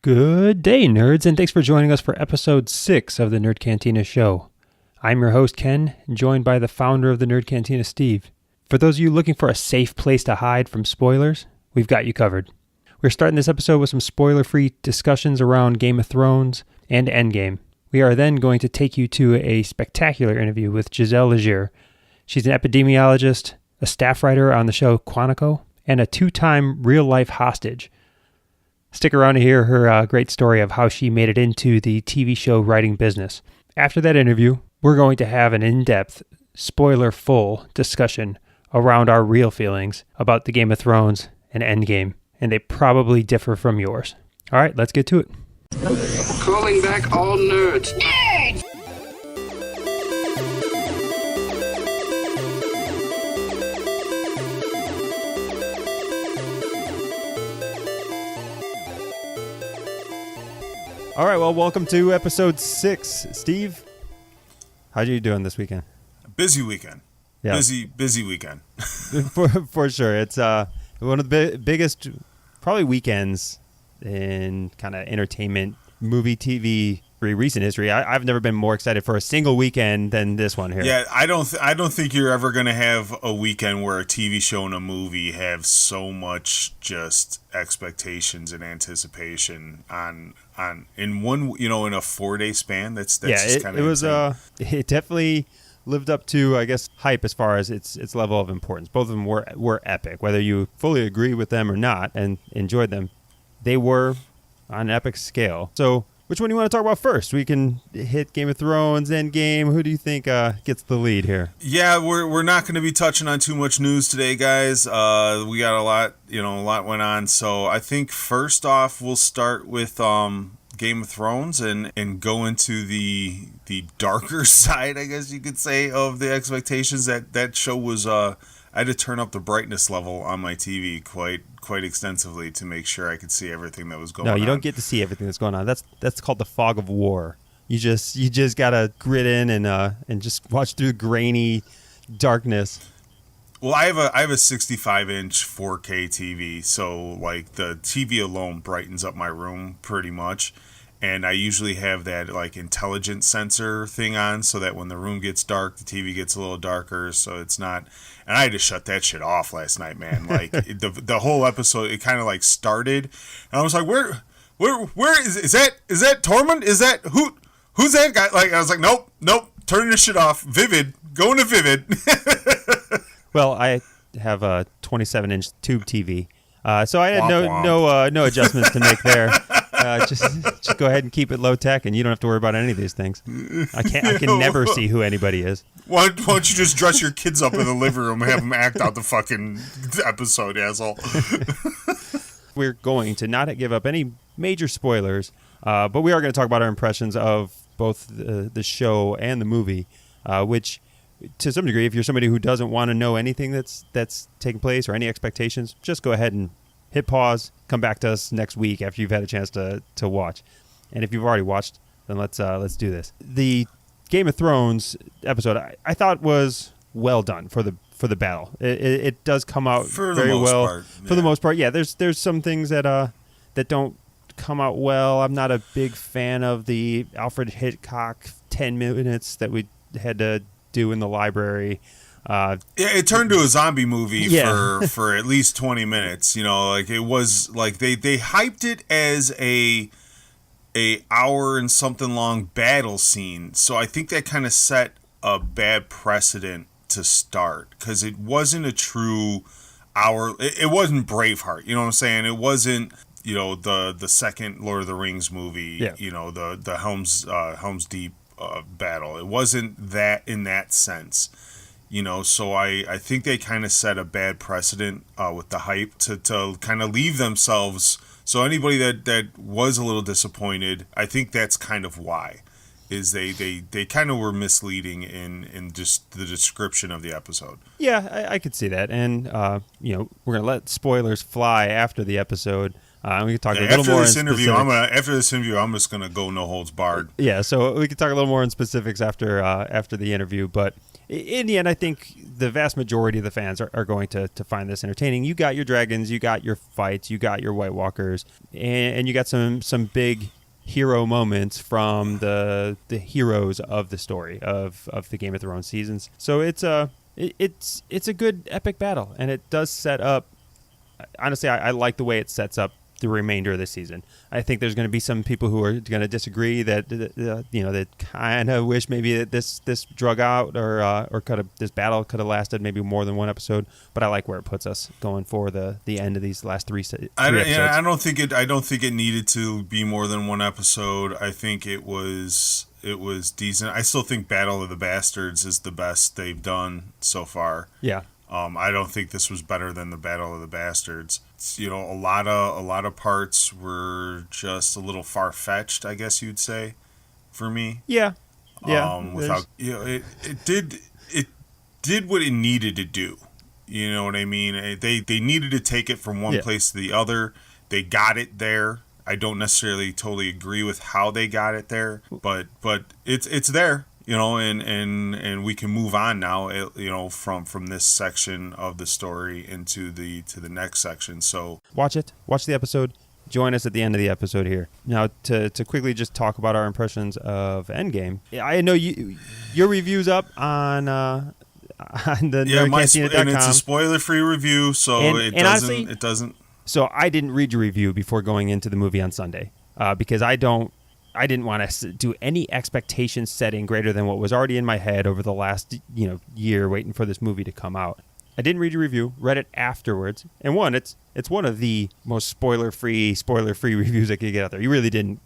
Good day, nerds, and thanks for joining us for episode 6 of the Nerd Cantina show. I'm your host, Ken, joined by the founder of the Nerd Cantina, Steve. For those of you looking for a safe place to hide from spoilers, we've got you covered. We're starting this episode with some spoiler-free discussions around Game of Thrones and Endgame. We are then going to take you to a spectacular interview with Gisselle Legere. She's an epidemiologist, a staff writer on the show Quantico, and a 2-time real-life hostage. Stick around to hear her great story of how she made it into the TV show writing business. After that interview, we're going to have an in-depth, spoiler-full discussion around our real feelings about the Game of Thrones and Endgame, and they probably differ from yours. All right, let's get to it. Calling back all nerds. Nerds! All right, well, welcome to episode 6. Steve, how are you doing this weekend? Busy weekend. Yeah. Busy weekend. for sure. It's one of the biggest, probably, weekends in kind of entertainment, movie, TV, recent history. I've never been more excited for a single weekend than this one here. Yeah, I don't think you're ever going to have a weekend where a TV show and a movie have so much just expectations and anticipation on in one, in a 4-day span. That's yeah, just kind of it was it definitely lived up to, I guess, hype as far as its level of importance. Both of them were epic, whether you fully agree with them or not and enjoyed them. They were on an epic scale. So, which one do you want to talk about first? We can hit Game of Thrones, Endgame. Who do you think gets the lead here? Yeah, we're not going to be touching on too much news today, guys. We got a lot went on. So I think first off, we'll start with Game of Thrones and go into the darker side, I guess you could say, of the expectations. That show was I had to turn up the brightness level on my TV quite extensively to make sure I could see everything that was going on. No, you don't get to see everything that's going on. That's called the fog of war. You just gotta grit in and just watch through the grainy darkness. Well, I have a 65-inch 4K TV, so like the TV alone brightens up my room pretty much. And I usually have that like intelligent sensor thing on so that when the room gets dark, the TV gets a little darker. So it's not. And I had to shut that shit off last night, man. Like the whole episode, it kind of like started, and I was like, where is that Tormund? Is that who's that guy? Like I was like, nope, turning this shit off. Vivid, going to Vivid. Well, I have a 27-inch tube TV, so I had no adjustments to make there. Just go ahead and keep it low tech, and you don't have to worry about any of these things. I can never see who anybody is. Why don't you just dress your kids up in the living room and have them act out the fucking episode, asshole? We're going to not give up any major spoilers, but we are going to talk about our impressions of both the show and the movie, which, to some degree, if you're somebody who doesn't want to know anything that's taking place or any expectations, just go ahead and hit pause, come back to us next week after you've had a chance to watch. And if you've already watched, then let's do this. The Game of Thrones episode I thought was well done for the battle. It does come out very well for the most part. Yeah, there's some things that don't come out well. I'm not a big fan of the Alfred Hitchcock 10 minutes that we had to do in the library. Yeah, it turned to a zombie movie for at least 20 minutes. Like it was like they hyped it as a hour and something long battle scene. So I think that kind of set a bad precedent to start, because it wasn't a true hour. It wasn't Braveheart. You know what I'm saying? It wasn't the second Lord of the Rings movie. Yeah. The Helm's Deep battle. It wasn't that in that sense. So I think they kind of set a bad precedent with the hype to kind of leave themselves. So anybody that was a little disappointed, I think that's kind of why, is they kind of were misleading in just the description of the episode. Yeah, I could see that. And, we're going to let spoilers fly after the episode. We can talk a little more in specifics. After this interview, I'm just going to go no holds barred. Yeah, so we can talk a little more in specifics after the interview. But in the end, I think the vast majority of the fans are going to find this entertaining. You got your dragons, you got your fights, you got your White Walkers, and you got some big hero moments from the heroes of the story of the Game of Thrones seasons. So it's a good epic battle, and it does set up. Honestly, I like the way it sets up the remainder of the season. I think there's going to be some people who are going to disagree that that kind of wish maybe that this drug out or this battle could have lasted maybe more than one episode. But I like where it puts us going for the end of these last three episodes. I don't think it needed to be more than one episode. I think it was decent. I still think Battle of the Bastards is the best they've done so far. Yeah. I don't think this was better than the Battle of the Bastards. It's, a lot of parts were just a little far fetched, I guess you'd say, for me. Yeah. Yeah. Without it did what it needed to do. You know what I mean? They needed to take it from one place to the other. They got it there. I don't necessarily totally agree with how they got it there, but it's there. And we can move on now, from this section of the story into the next section. So watch the episode. Join us at the end of the episode here. Now, to quickly just talk about our impressions of Endgame. I know your review's up on the nerdcantina.com. And it's a spoiler-free review, so it doesn't. So I didn't read your review before going into the movie on Sunday because I didn't want to do any expectation setting greater than what was already in my head over the last year waiting for this movie to come out. I didn't read your review, read it afterwards, and it's one of the most spoiler-free reviews I could get out there. You really didn't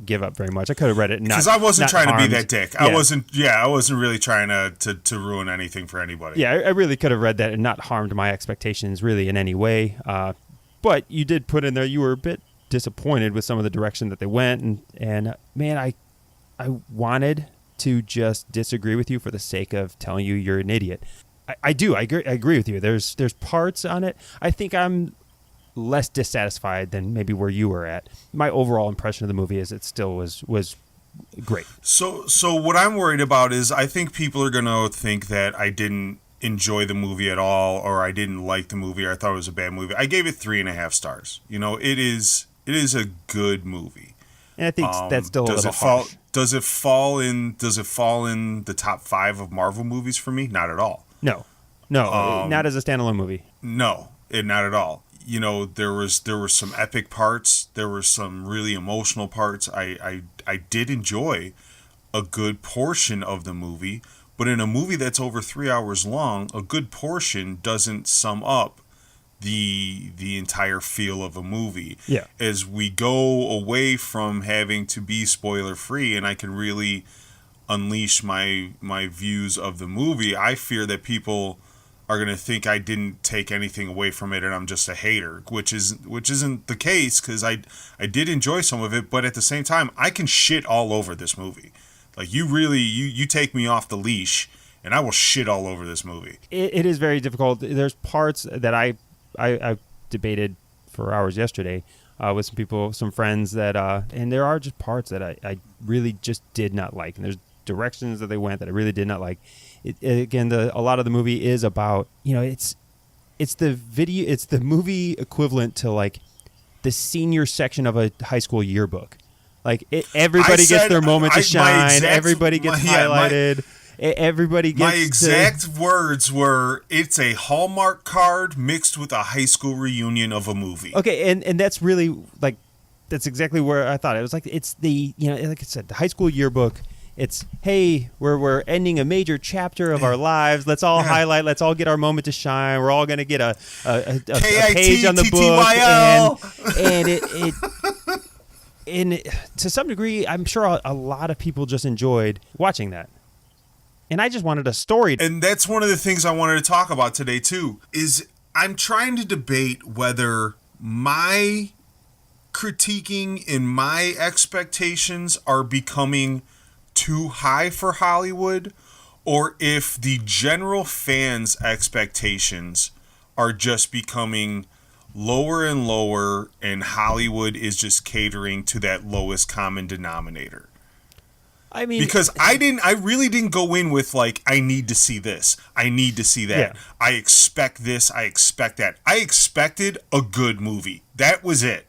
give up very much. I could have read it, because I wasn't trying to be that dick. Yeah. I wasn't really trying to ruin anything for anybody. Yeah, I really could have read that and not harmed my expectations really in any way. But you did put in there you were a bit disappointed with some of the direction that they went, and man, I wanted to just disagree with you for the sake of telling you you're an idiot. I agree with you. There's parts on it. I think I'm less dissatisfied than maybe where you were at. My overall impression of the movie is it still was great. So what I'm worried about is I think people are gonna think that I didn't enjoy the movie at all, or I didn't like the movie, or I thought it was a bad movie. I gave it 3.5 stars. It is a good movie. And I think that's still a little harsh. Does it fall in the top 5 of Marvel movies for me? Not at all. No, not as a standalone movie. No, not at all. There were some epic parts. There were some really emotional parts. I did enjoy a good portion of the movie, but in a movie that's over 3 hours long, a good portion doesn't sum up the entire feel of a movie. Yeah. As we go away from having to be spoiler free, and I can really unleash my views of the movie, I fear that people are going to think I didn't take anything away from it and I'm just a hater, which isn't the case, because I did enjoy some of it, but at the same time I can shit all over this movie. Like, you take me off the leash and I will shit all over this movie. It is very difficult. There's parts that I debated for hours yesterday with some people, some friends, that and there are just parts that I really just did not like, and there's directions that they went that I really did not like. Again, a lot of the movie is about, it's the movie equivalent to like the senior section of a high school yearbook. Like everybody gets their moment to shine. Everybody gets highlighted. Everybody gets. My exact words were, "It's a Hallmark card mixed with a high school reunion of a movie." Okay, and that's really like, that's exactly where I thought it was. Like, it's the, like I said, the high school yearbook. It's, hey, we're ending a major chapter of our lives. Let's all highlight. Let's all get our moment to shine. We're all going to get a page on the book, and to some degree, I'm sure a lot of people just enjoyed watching that. And I just wanted a story. And that's one of the things I wanted to talk about today, too, is I'm trying to debate whether my critiquing and my expectations are becoming too high for Hollywood, or if the general fans' expectations are just becoming lower and lower, and Hollywood is just catering to that lowest common denominator. I mean, because I really didn't go in with like, I need to see this, I need to see that, I expect this, I expect that. I expected a good movie. That was it.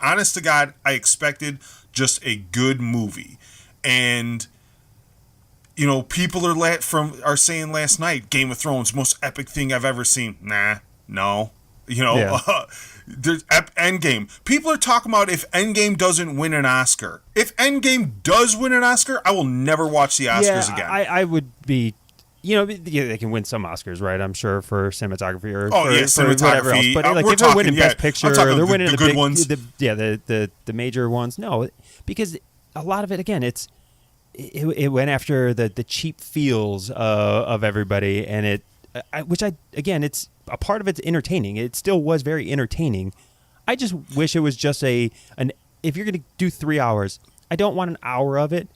Honest to God, I expected just a good movie. And people are saying last night, Game of Thrones, most epic thing I've ever seen. Nah, no. There's Endgame. People are talking about if Endgame doesn't win an Oscar. If Endgame does win an Oscar, I will never watch the Oscars again. I would be, they can win some Oscars, right? I'm sure for cinematography or cinematography. Whatever else. But like if they're winning Best Picture, they're winning the good ones. The major ones. No, because a lot of it, again, it went after the cheap feels of everybody, and it's a part of it's entertaining. It still was very entertaining. I just wish it was just if you're going to do 3 hours, I don't want an hour of it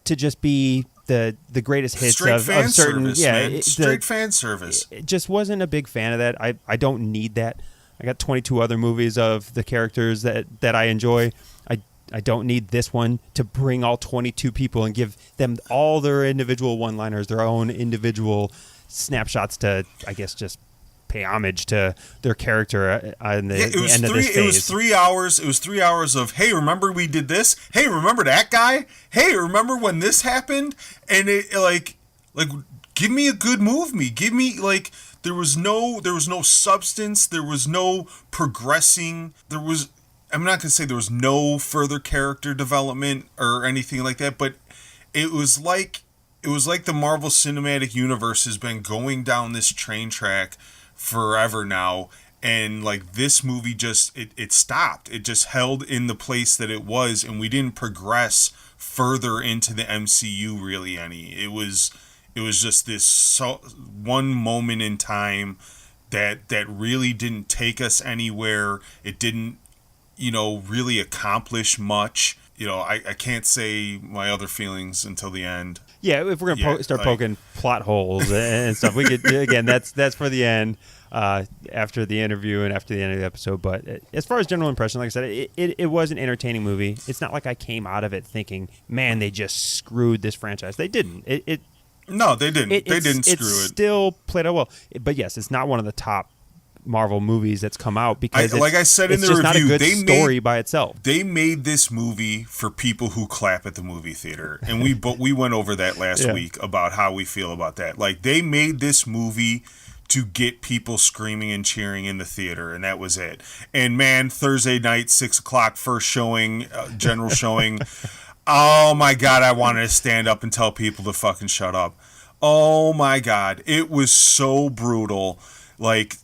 to just be the greatest hits of certain service, straight fan service. It just wasn't a big fan of that. I don't need that. I got 22 other movies of the characters that I enjoy. I don't need this one to bring all 22 people and give them all their individual one-liners, their own individual snapshots to, I guess, just pay homage to their character in the end of this phase. It was 3 hours. It was 3 hours of, hey, remember we did this? Hey, remember that guy? Hey, remember when this happened? And it like give me a good movie. Give me there was no substance. There was no progressing. I'm not going to say there was no further character development or anything like that, but it was like the Marvel Cinematic Universe has been going down this train track forever now, and like this movie just it stopped. It just held in the place that it was, and we didn't progress further into the MCU really any. It was just this one moment in time that really didn't take us anywhere. It didn't really accomplish much. I can't say my other feelings until the end. Yeah, if we're gonna start poking plot holes and stuff, we could again. That's for the end, after the interview and after the end of the episode. But as far as general impression, like I said, it was an entertaining movie. It's not like I came out of it thinking, man, they just screwed this franchise. They didn't. No, they didn't. They didn't screw it. It still played out well. But yes, it's not one of the top Marvel movies that's come out because like I said in the review, not a good story by itself. They made this movie for people who clap at the movie theater, and we went over that last week about how we feel about that. Like they made this movie to get people screaming and cheering in the theater, and that was it. And man, Thursday night, 6:00, first showing, general showing. Oh my God, I wanted to stand up and tell people to fucking shut up. Oh my God, it was so brutal. Like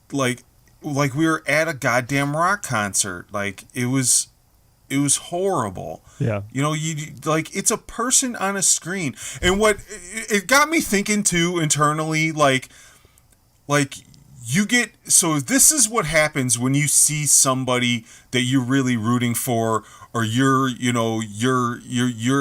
we were at a goddamn rock concert. Like it was horrible. Yeah. It's a person on a screen. And what it got me thinking too internally, like you get, so this is what happens when you see somebody that you're really rooting for, or you're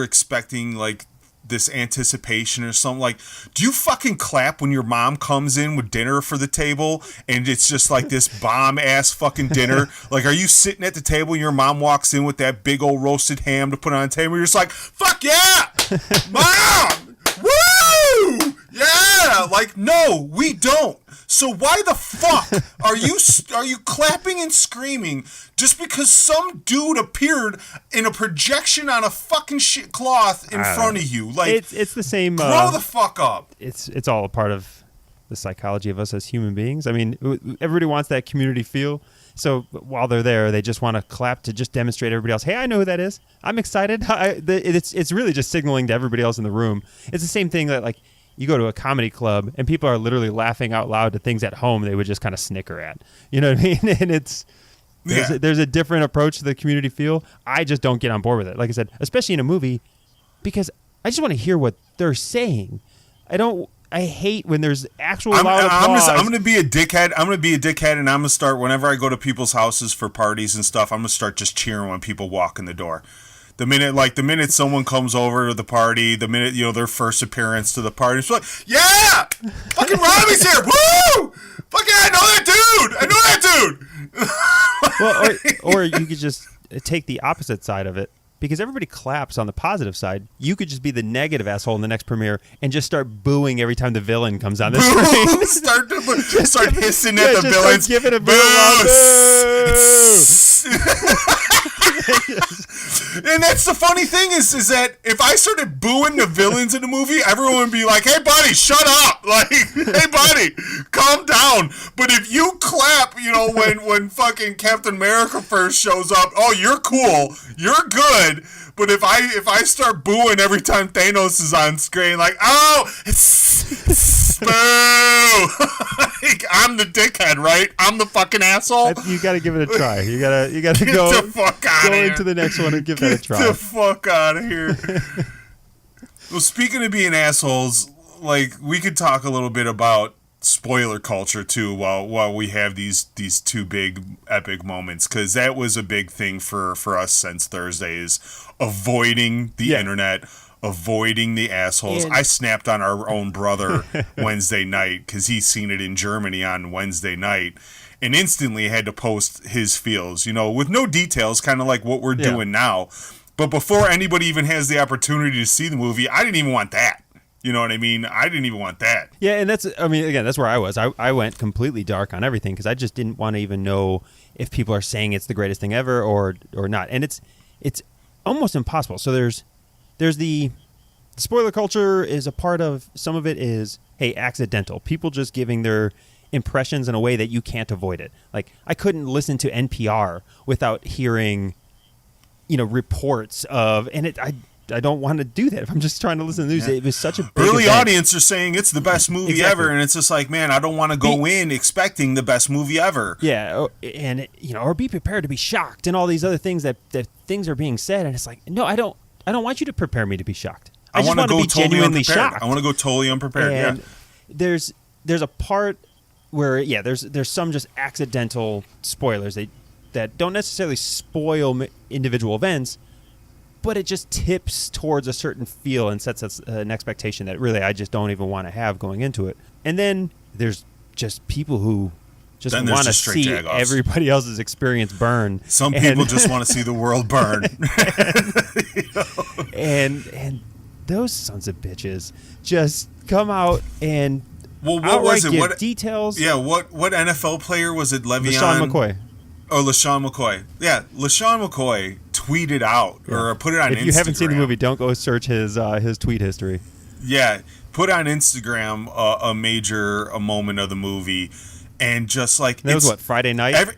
expecting like this anticipation or something. Like, do you fucking clap when your mom comes in with dinner for the table and it's just like this bomb ass fucking dinner? Like, are you sitting at the table and your mom walks in with that big old roasted ham to put on the table? You're just like, fuck yeah, mom, woo, yeah. Like, no, we don't. So why the fuck are you clapping and screaming just because some dude appeared in a projection on a fucking shit cloth in front of you? Like, it's the same. Grow the fuck up. It's all a part of the psychology of us as human beings. I mean, everybody wants that community feel. So while they're there, they just want to clap to just demonstrate to everybody else, hey, I know who that is. I'm excited. It's really just signaling to everybody else in the room. It's the same thing that like. You go to a comedy club and people are literally laughing out loud to things at home they would just kind of snicker at. You know what I mean? And there's a different approach to the community feel. I just don't get on board with it. Like I said, especially in a movie, because I just want to hear what they're saying. I hate when there's actual loud applause. I'm going to be a dickhead. I'm going to be a dickhead, and I'm going to start, whenever I go to people's houses for parties and stuff, I'm going to start just cheering when people walk in the door. The minute someone comes over to the party, the minute, their first appearance to the party, it's like, yeah! Fucking Robbie's here! Woo! Fuck yeah, I know that dude! Well, or you could just take the opposite side of it because everybody claps on the positive side. You could just be the negative asshole in the next premiere and just start booing every time the villain comes on the screen. start hissing at the villains. Give it a boo. And that's the funny thing is that if I started booing the villains in the movie, everyone would be like, "Hey, buddy, shut up!" Like, "Hey, buddy, calm down." But if you clap, when fucking Captain America first shows up, oh, you're cool, you're good. But if I start booing every time Thanos is on screen, like, oh, it's boo. Like, I'm the dickhead, right? I'm the fucking asshole. You got to give it a try. You got to go the fuck out go of here. into the next one and give that a try. Get the fuck out of here. Well, speaking of being assholes, like, we could talk a little bit about spoiler culture too while we have these two big epic moments, because that was a big thing for us since Thursday, is avoiding the internet, avoiding the assholes. I snapped on our own brother Wednesday night because he's seen it in Germany on Wednesday night and instantly had to post his feels, with no details, kind of like what we're doing now. But before anybody even has the opportunity to see the movie, I didn't even want that. You know what I mean? I didn't even want that. Yeah, and that's where I was. I went completely dark on everything because I just didn't want to even know if people are saying it's the greatest thing ever or not. And it's almost impossible. So there's the spoiler culture is a part of, some of it is, hey, accidental. People just giving their impressions in a way that you can't avoid it. Like, I couldn't listen to NPR without hearing, reports of, and I don't want to do that if I'm just trying to listen to the news. It was such a big early event. audience are saying it's the best movie ever, and it's just like, man, I don't want to go in expecting the best movie ever. Yeah, and or be prepared to be shocked and all these other things that things are being said, and it's like, no, I don't want you to prepare me to be shocked. I just want to be totally genuinely unprepared. shocked. I want to go totally unprepared. And there's a part where there's some just accidental spoilers that don't necessarily spoil individual events, but it just tips towards a certain feel and sets us an expectation that really I just don't even want to have going into it. And then there's just people who just want to see everybody else's experience burn. Some people just want to see the world burn. and those sons of bitches just come out and what was it? Give what details? Yeah, what NFL player was it? Le'Veon McCoy. Oh, LaShawn McCoy. Yeah, LaShawn McCoy tweeted out or put it on Instagram. If you haven't seen the movie, don't go search his tweet history. Yeah, put on Instagram a moment of the movie, and just like that was what, Friday night.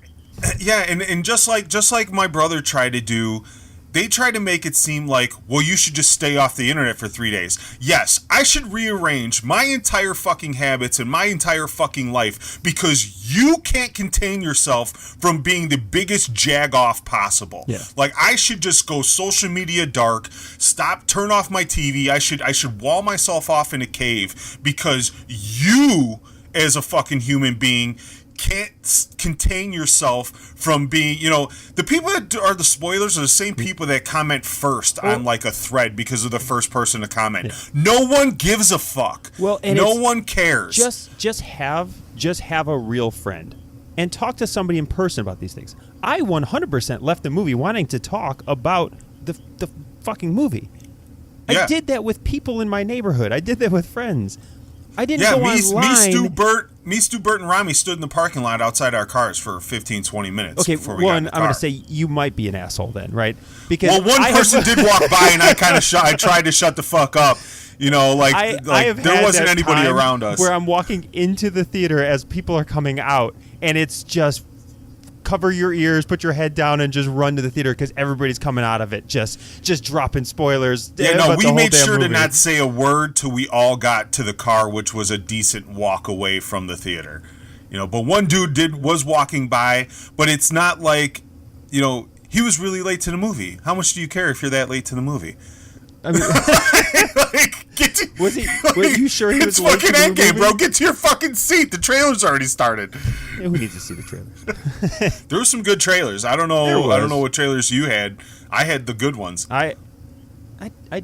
And just like my brother tried to do. They try to make it seem like, well, you should just stay off the internet for 3 days. Yes, I should rearrange my entire fucking habits and my entire fucking life because you can't contain yourself from being the biggest jag-off possible. Yeah. Like, I should just go social media dark, turn off my TV. I should wall myself off in a cave because you, as a fucking human being, can't contain yourself from being, the people that are the spoilers are the same people that comment first on like a thread because of the first person to comment. Yeah. No one gives a fuck. Well, and no one cares. Just have a real friend and talk to somebody in person about these things. I 100% left the movie wanting to talk about the fucking movie. Yeah. I did that with people in my neighborhood. I did that with friends. I didn't go online. Me, Stu, Bert, and Rami stood in the parking lot outside our cars for 15, 20 minutes. Okay, before we got in the car. I'm going to say you might be an asshole then, right? Because one person did walk by, and I tried to shut the fuck up. There wasn't anybody around us. Where I'm walking into the theater as people are coming out, and it's just cover your ears, put your head down, and just run to the theater because everybody's coming out of it just dropping spoilers. Yeah, no, we made sure to not say a word till we all got to the car, which was a decent walk away from the theater. But one dude was walking by, but it's not like, he was really late to the movie. How much do you care if you're that late to the movie? I mean, were you sure he was late to the movie? It's fucking Endgame, bro. Get to your fucking seat. The trailer's already started. Yeah, who needs to see the trailers? There were some good trailers. I don't know what trailers you had. I had the good ones. I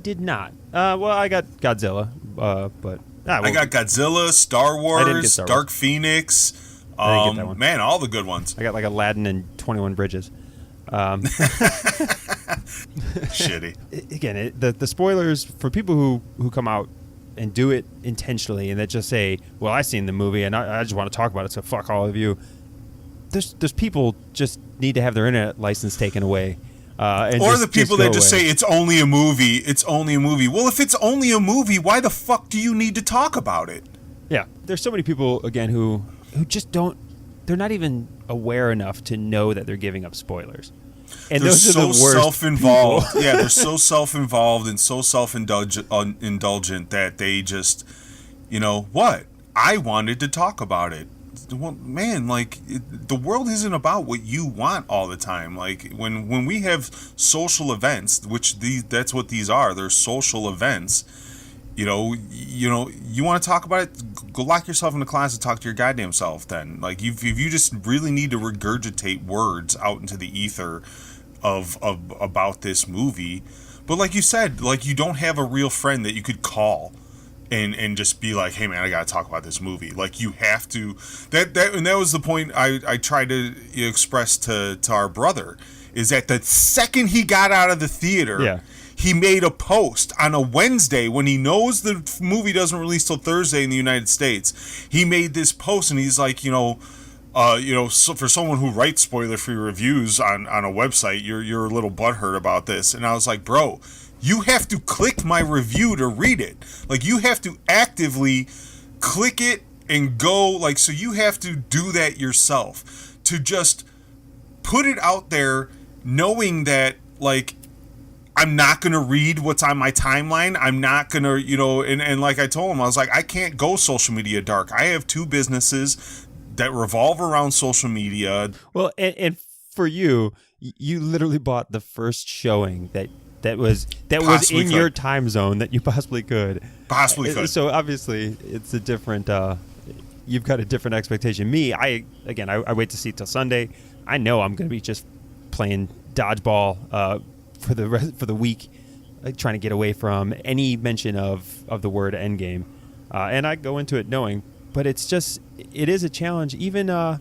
did not. I got Godzilla, but I got Godzilla, Star Wars, Dark Phoenix. I didn't get that one. Man, all the good ones. I got like Aladdin and 21 Bridges. Shitty. Again, the spoilers for people who come out and do it intentionally and that just say, well, I've seen the movie and I just want to talk about it, so fuck all of you. There's people just need to have their internet license taken away. Or the people that just say it's only a movie. It's only a movie. Well, if it's only a movie, why the fuck do you need to talk about it? Yeah, there's so many people again who just don't. They're not even aware enough to know that they're giving up spoilers. And they're those are so the worst self-involved. people. Yeah, they're so self-involved and so self-indulgent that they just, what? I wanted to talk about it. Well, man, the world isn't about what you want all the time. Like when we have social events, that's what these are. They're social events. You want to talk about it, go lock yourself in the closet and talk to your goddamn self then. Like if you just really need to regurgitate words out into the ether of about this movie, but like you said, like you don't have a real friend that you could call and just be like, hey man, I gotta talk about this movie. Like you have to that was the point I tried to express to our brother, is that the second he got out of the theater, he made a post on a Wednesday when he knows the movie doesn't release till Thursday in the United States. He made this post and he's like, so for someone who writes spoiler-free reviews on a website, you're a little butthurt about this. And I was like, bro, you have to click my review to read it. Like you have to actively click it and go. Like so, you have to do that yourself to just put it out there, knowing that like. I'm not going to read what's on my timeline. I'm not going to, and like I told him, I was like, I can't go social media dark. I have 2 businesses that revolve around social media. Well, and for you literally bought the first showing that was in your time zone that you possibly could. So obviously it's a different, you've got a different expectation. Me, I wait to see it till Sunday. I know I'm going to be just playing dodgeball, for the week, trying to get away from any mention of the word endgame, and I go into it knowing, but it is a challenge. Even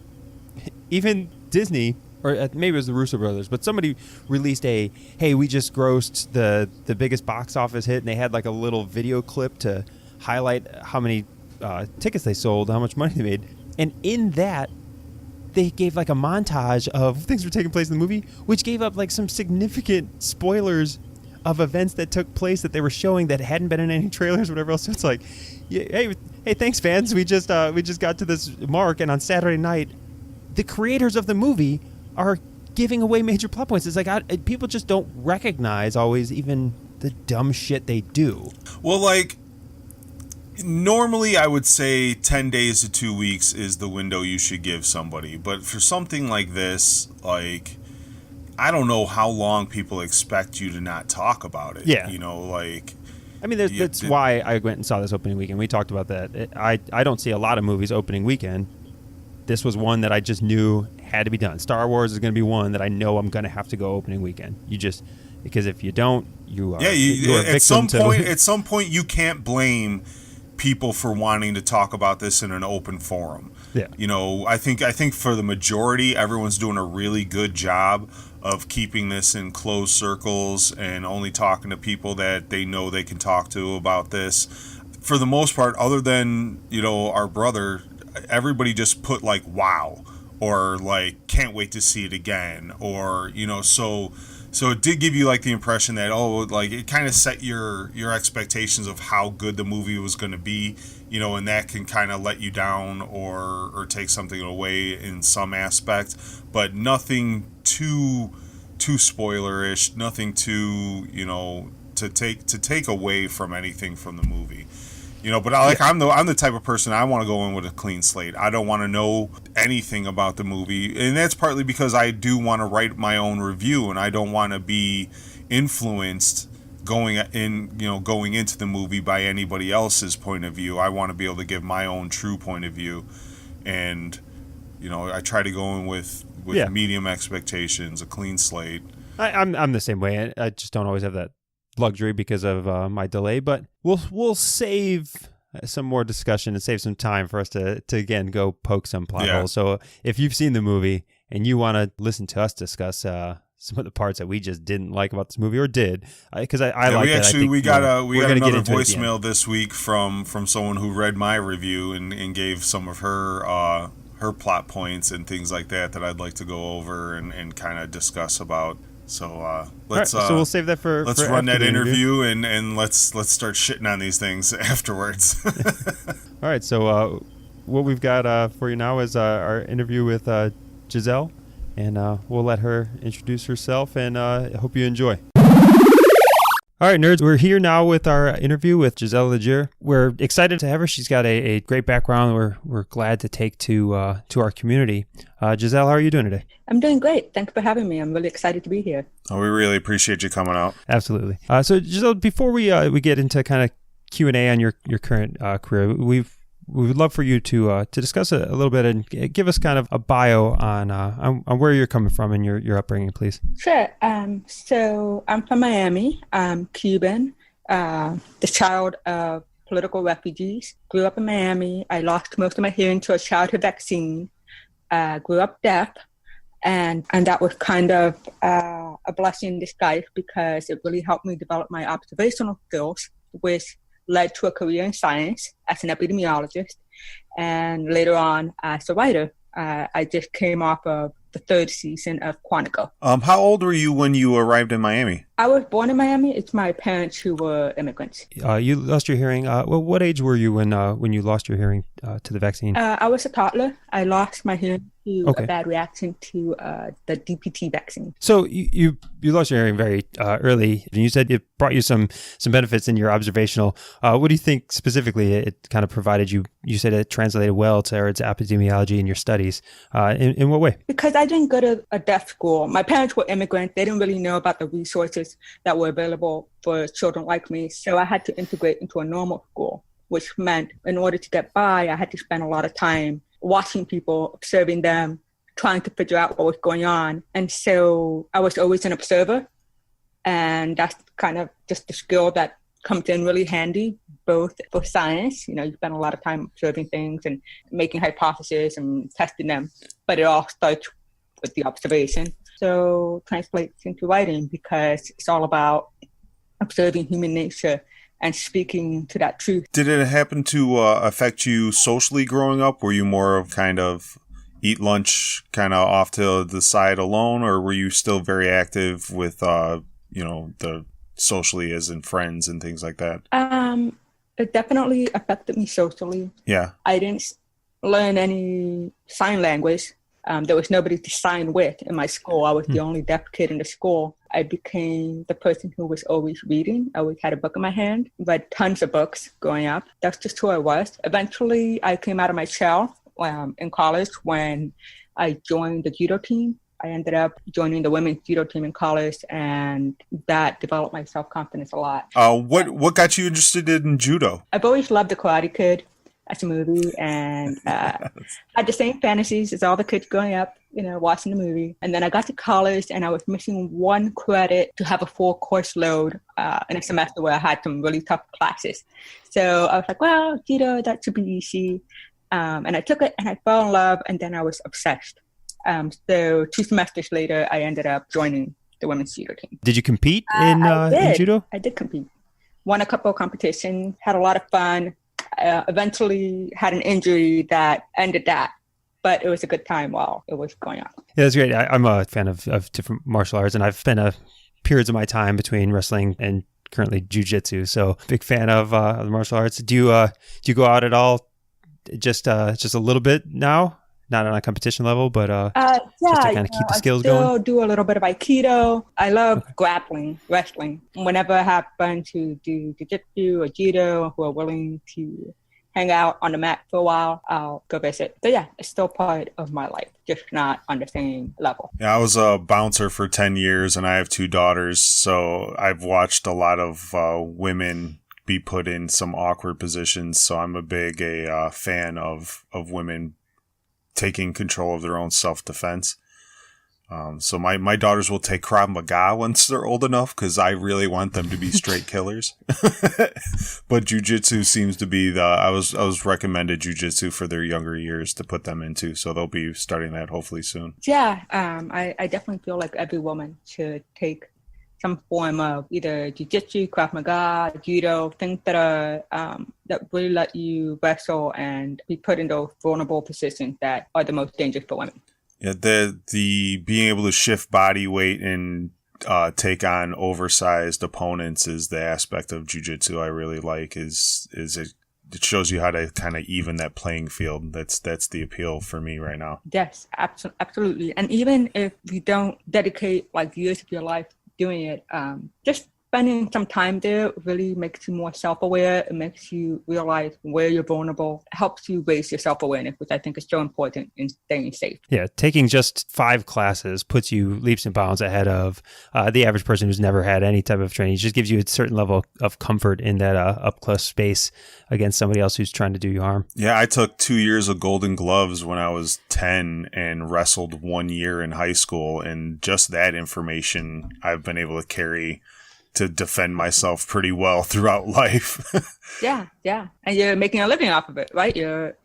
Disney, or maybe it was the Russo brothers, but somebody released hey, we just grossed the biggest box office hit, and they had like a little video clip to highlight how many tickets they sold, how much money they made, and in that they gave like a montage of things that were taking place in the movie, which gave up like some significant spoilers of events that took place that they were showing that hadn't been in any trailers or whatever else. So it's like, hey, thanks fans. We just got to this mark, and on Saturday night, the creators of the movie are giving away major plot points. It's like people just don't recognize always even the dumb shit they do. Well, like. Normally, I would say 10 days to 2 weeks is the window you should give somebody. But for something like this, like, I don't know how long people expect you to not talk about it. Yeah. I mean, that's why I went and saw this opening weekend. We talked about that. I don't see a lot of movies opening weekend. This was one that I just knew had to be done. Star Wars is going to be one that I know I'm going to have to go opening weekend. Because if you don't, you are, you're a victim at some point, you can't blame people for wanting to talk about this in an open forum. Yeah. I think for the majority, everyone's doing a really good job of keeping this in closed circles and only talking to people that they know they can talk to about this. For the most part, other than, our brother, everybody just put like, wow, or like, can't wait to see it again. Or, so it did give you like the impression that, it kind of set your expectations of how good the movie was going to be, and that can kind of let you down or take something away in some aspect, but nothing too spoilerish, nothing too, to take away from anything from the movie. But I'm the type of person, I want to go in with a clean slate. I don't want to know anything about the movie, and that's partly because I do want to write my own review, and I don't want to be influenced going into the movie by anybody else's point of view. I want to be able to give my own true point of view, and I try to go in with medium expectations, a clean slate. I'm the same way. I just don't always have that luxury because of my delay, but we'll save some more discussion and save some time for us to again go poke some plot holes. So if you've seen the movie and you want to listen to us discuss some of the parts that we just didn't like about this movie, or did, because I like we that. actually we got another voicemail this week from someone who read my review and gave some of her plot points and things like that I'd like to go over and kind of discuss about. So let's so we'll save that for let's run that interview and let's start shitting on these things afterwards. All right, so what we've got for you now is our interview with Gisselle, and we'll let her introduce herself, and I hope you enjoy. All right, nerds, we're here now with our interview with Gisselle Legere. We're excited to have her. She's got a great background we're glad to take to our community. Gisselle, how are you doing today? I'm doing great. Thanks for having me. I'm really excited to be here. Oh, we really appreciate you coming out. Absolutely. So, Gisselle, before we get into kind of Q&A on your current career, we would love for you to discuss a little bit and give us kind of a bio on where you're coming from and your upbringing, please. Sure. So I'm from Miami. I'm Cuban, the child of political refugees. Grew up in Miami. I lost most of my hearing to a childhood vaccine. Grew up deaf. And that was kind of a blessing in disguise because it really helped me develop my observational skills, which led to a career in science as an epidemiologist, and later on as a writer. I just came off of the third season of Quantico. How old were you when you arrived in Miami? I was born in Miami. It's my parents who were immigrants. You lost your hearing. Well, what age were you when you lost your hearing to the vaccine? I was a toddler. I lost my hearing to a bad reaction to the DPT vaccine. So you lost your hearing very early, and you said it brought you some benefits in your observational. What do you think specifically it kind of provided you? You said it translated well towards epidemiology in your studies. In what way? Because I didn't go to a deaf school. My parents were immigrants. They didn't really know about the resources that were available for children like me. So I had to integrate into a normal school, which meant in order to get by, I had to spend a lot of time watching people, observing them, trying to figure out what was going on. And so I was always an observer. And that's kind of just the skill that comes in really handy, both for science. You spend a lot of time observing things and making hypotheses and testing them. But it all starts with the observation. So translates into writing because it's all about observing human nature and speaking to that truth. Did it happen to affect you socially growing up? Were you more of kind of eat lunch kind of off to the side alone, or were you still very active with, the socially as in friends and things like that? It definitely affected me socially. Yeah. I didn't learn any sign language. There was nobody to sign with in my school. I was the only deaf kid in the school. I became the person who was always reading. I always had a book in my hand, read tons of books growing up. That's just who I was. Eventually, I came out of my shell in college when I joined the judo team. I ended up joining the women's judo team in college, and that developed my self-confidence a lot. What got you interested in judo? I've always loved The Karate Kid as a movie, and had the same fantasies as all the kids growing up, watching the movie. And then I got to college, and I was missing one credit to have a full course load in a semester where I had some really tough classes. So I was like, well, judo, that should be easy. And I took it, and I fell in love, and then I was obsessed. So 2 semesters later, I ended up joining the women's judo team. Did you compete in judo? I did compete. Won a couple of competitions, had a lot of fun. Eventually had an injury that ended that, but it was a good time while it was going on. Yeah, that's great. I'm a fan of different martial arts, and I've spent periods of my time between wrestling and currently jiu-jitsu. So big fan of the martial arts. Do you go out at all? Just a little bit now? Not on a competition level, but just to kind of keep the skills going? I still do a little bit of Aikido. I love grappling, wrestling. Whenever I have fun to do jiu-jitsu or judo, who are willing to hang out on the mat for a while, I'll go visit. But yeah, it's still part of my life, just not on the same level. Yeah, I was a bouncer for 10 years, and I have 2 daughters, so I've watched a lot of women be put in some awkward positions, so I'm a big fan of women taking control of their own self-defense. So my daughters will take Krav Maga once they're old enough because I really want them to be straight killers. But jujitsu seems to be I was recommended jujitsu for their younger years to put them into, so they'll be starting that hopefully soon. Yeah, I definitely feel like every woman should take some form of either jiu-jitsu, Krav Maga, judo, things that are that really let you wrestle and be put in those vulnerable positions that are the most dangerous for women. Yeah, the being able to shift body weight and take on oversized opponents is the aspect of jiu-jitsu I really like. It shows you how to kind of even that playing field. That's the appeal for me right now. Yes, absolutely. And even if you don't dedicate like years of your life doing it, just spending some time there really makes you more self-aware. It makes you realize where you're vulnerable. It helps you raise your self-awareness, which I think is so important in staying safe. Yeah, taking just 5 classes puts you leaps and bounds ahead of the average person who's never had any type of training. It just gives you a certain level of comfort in that up-close space against somebody else who's trying to do you harm. Yeah, I took 2 years of Golden Gloves when I was 10 and wrestled 1 year in high school. And just that information I've been able to carry to defend myself pretty well throughout life. Yeah. And you're making a living off of it, right? You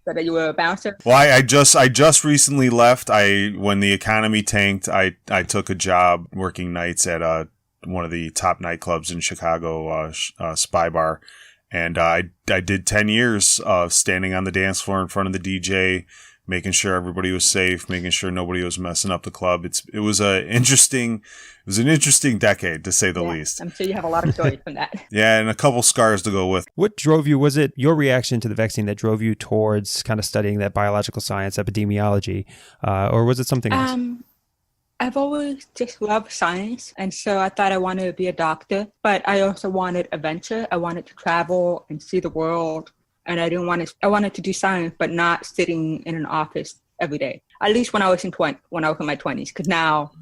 were a bouncer. Well, I just recently left. When the economy tanked, I took a job working nights at one of the top nightclubs in Chicago, Spy Bar. And I did 10 years of standing on the dance floor in front of the DJ, making sure everybody was safe, making sure nobody was messing up the club. It was an interesting decade, to say the least. I'm sure you have a lot of stories from that. Yeah, and a couple scars to go with. What drove you? Was it your reaction to the vaccine that drove you towards kind of studying that biological science, epidemiology, or was it something else? I've always just loved science, and so I thought I wanted to be a doctor, but I also wanted adventure. I wanted to travel and see the world. And I wanted to do science, but not sitting in an office every day. At least when I was in my 20s, because now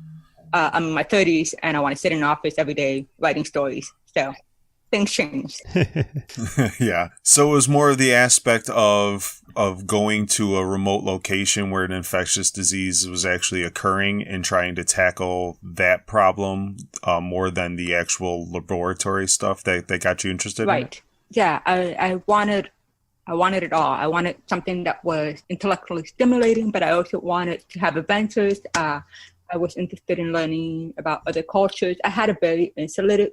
I'm in my 30s and I want to sit in an office every day writing stories. So things changed. Yeah. So it was more of the aspect of going to a remote location where an infectious disease was actually occurring and trying to tackle that problem more than the actual laboratory stuff that got you interested in it? Right. Yeah. I wanted it all. I wanted something that was intellectually stimulating, but I also wanted to have adventures. I was interested in learning about other cultures. I had a very insulated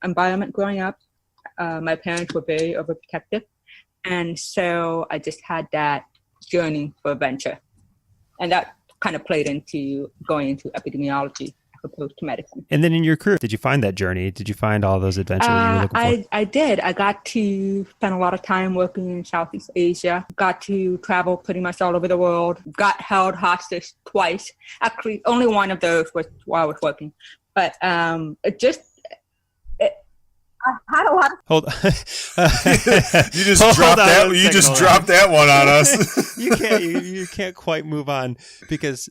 environment growing up. My parents were very overprotective. And so I just had that yearning for adventure. And that kind of played into going into epidemiology as opposed to medicine. And then in your career, did you find that journey? Did you find all those adventures you were looking for? I did. I got to spend a lot of time working in Southeast Asia. Got to travel pretty much all over the world. Got held hostage twice. Actually, only one of those was while I was working. But I had a lot of... Hold You just dropped that one on us. You can't quite move on because...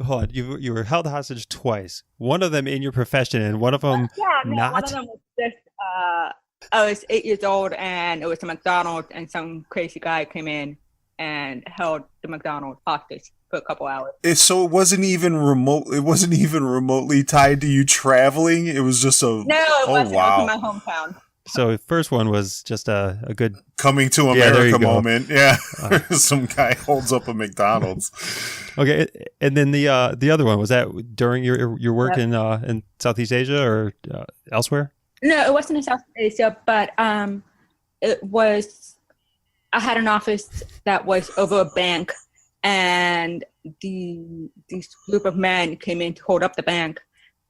Hold on, you were held hostage twice. One of them in your profession, and one of them not. One of them was just I was 8 years old, and it was a McDonald's, and some crazy guy came in and held the McDonald's hostage for a couple hours. So it wasn't even remote. It wasn't even remotely tied to you traveling. It was just it wasn't. Wow. It was in my hometown. So the first one was just a good coming to America moment. Yeah. Some guy holds up a McDonald's. Okay. And then the other one, was that during your work in Southeast Asia or elsewhere? No, it wasn't in Southeast Asia, but it was, I had an office that was over a bank, and this group of men came in to hold up the bank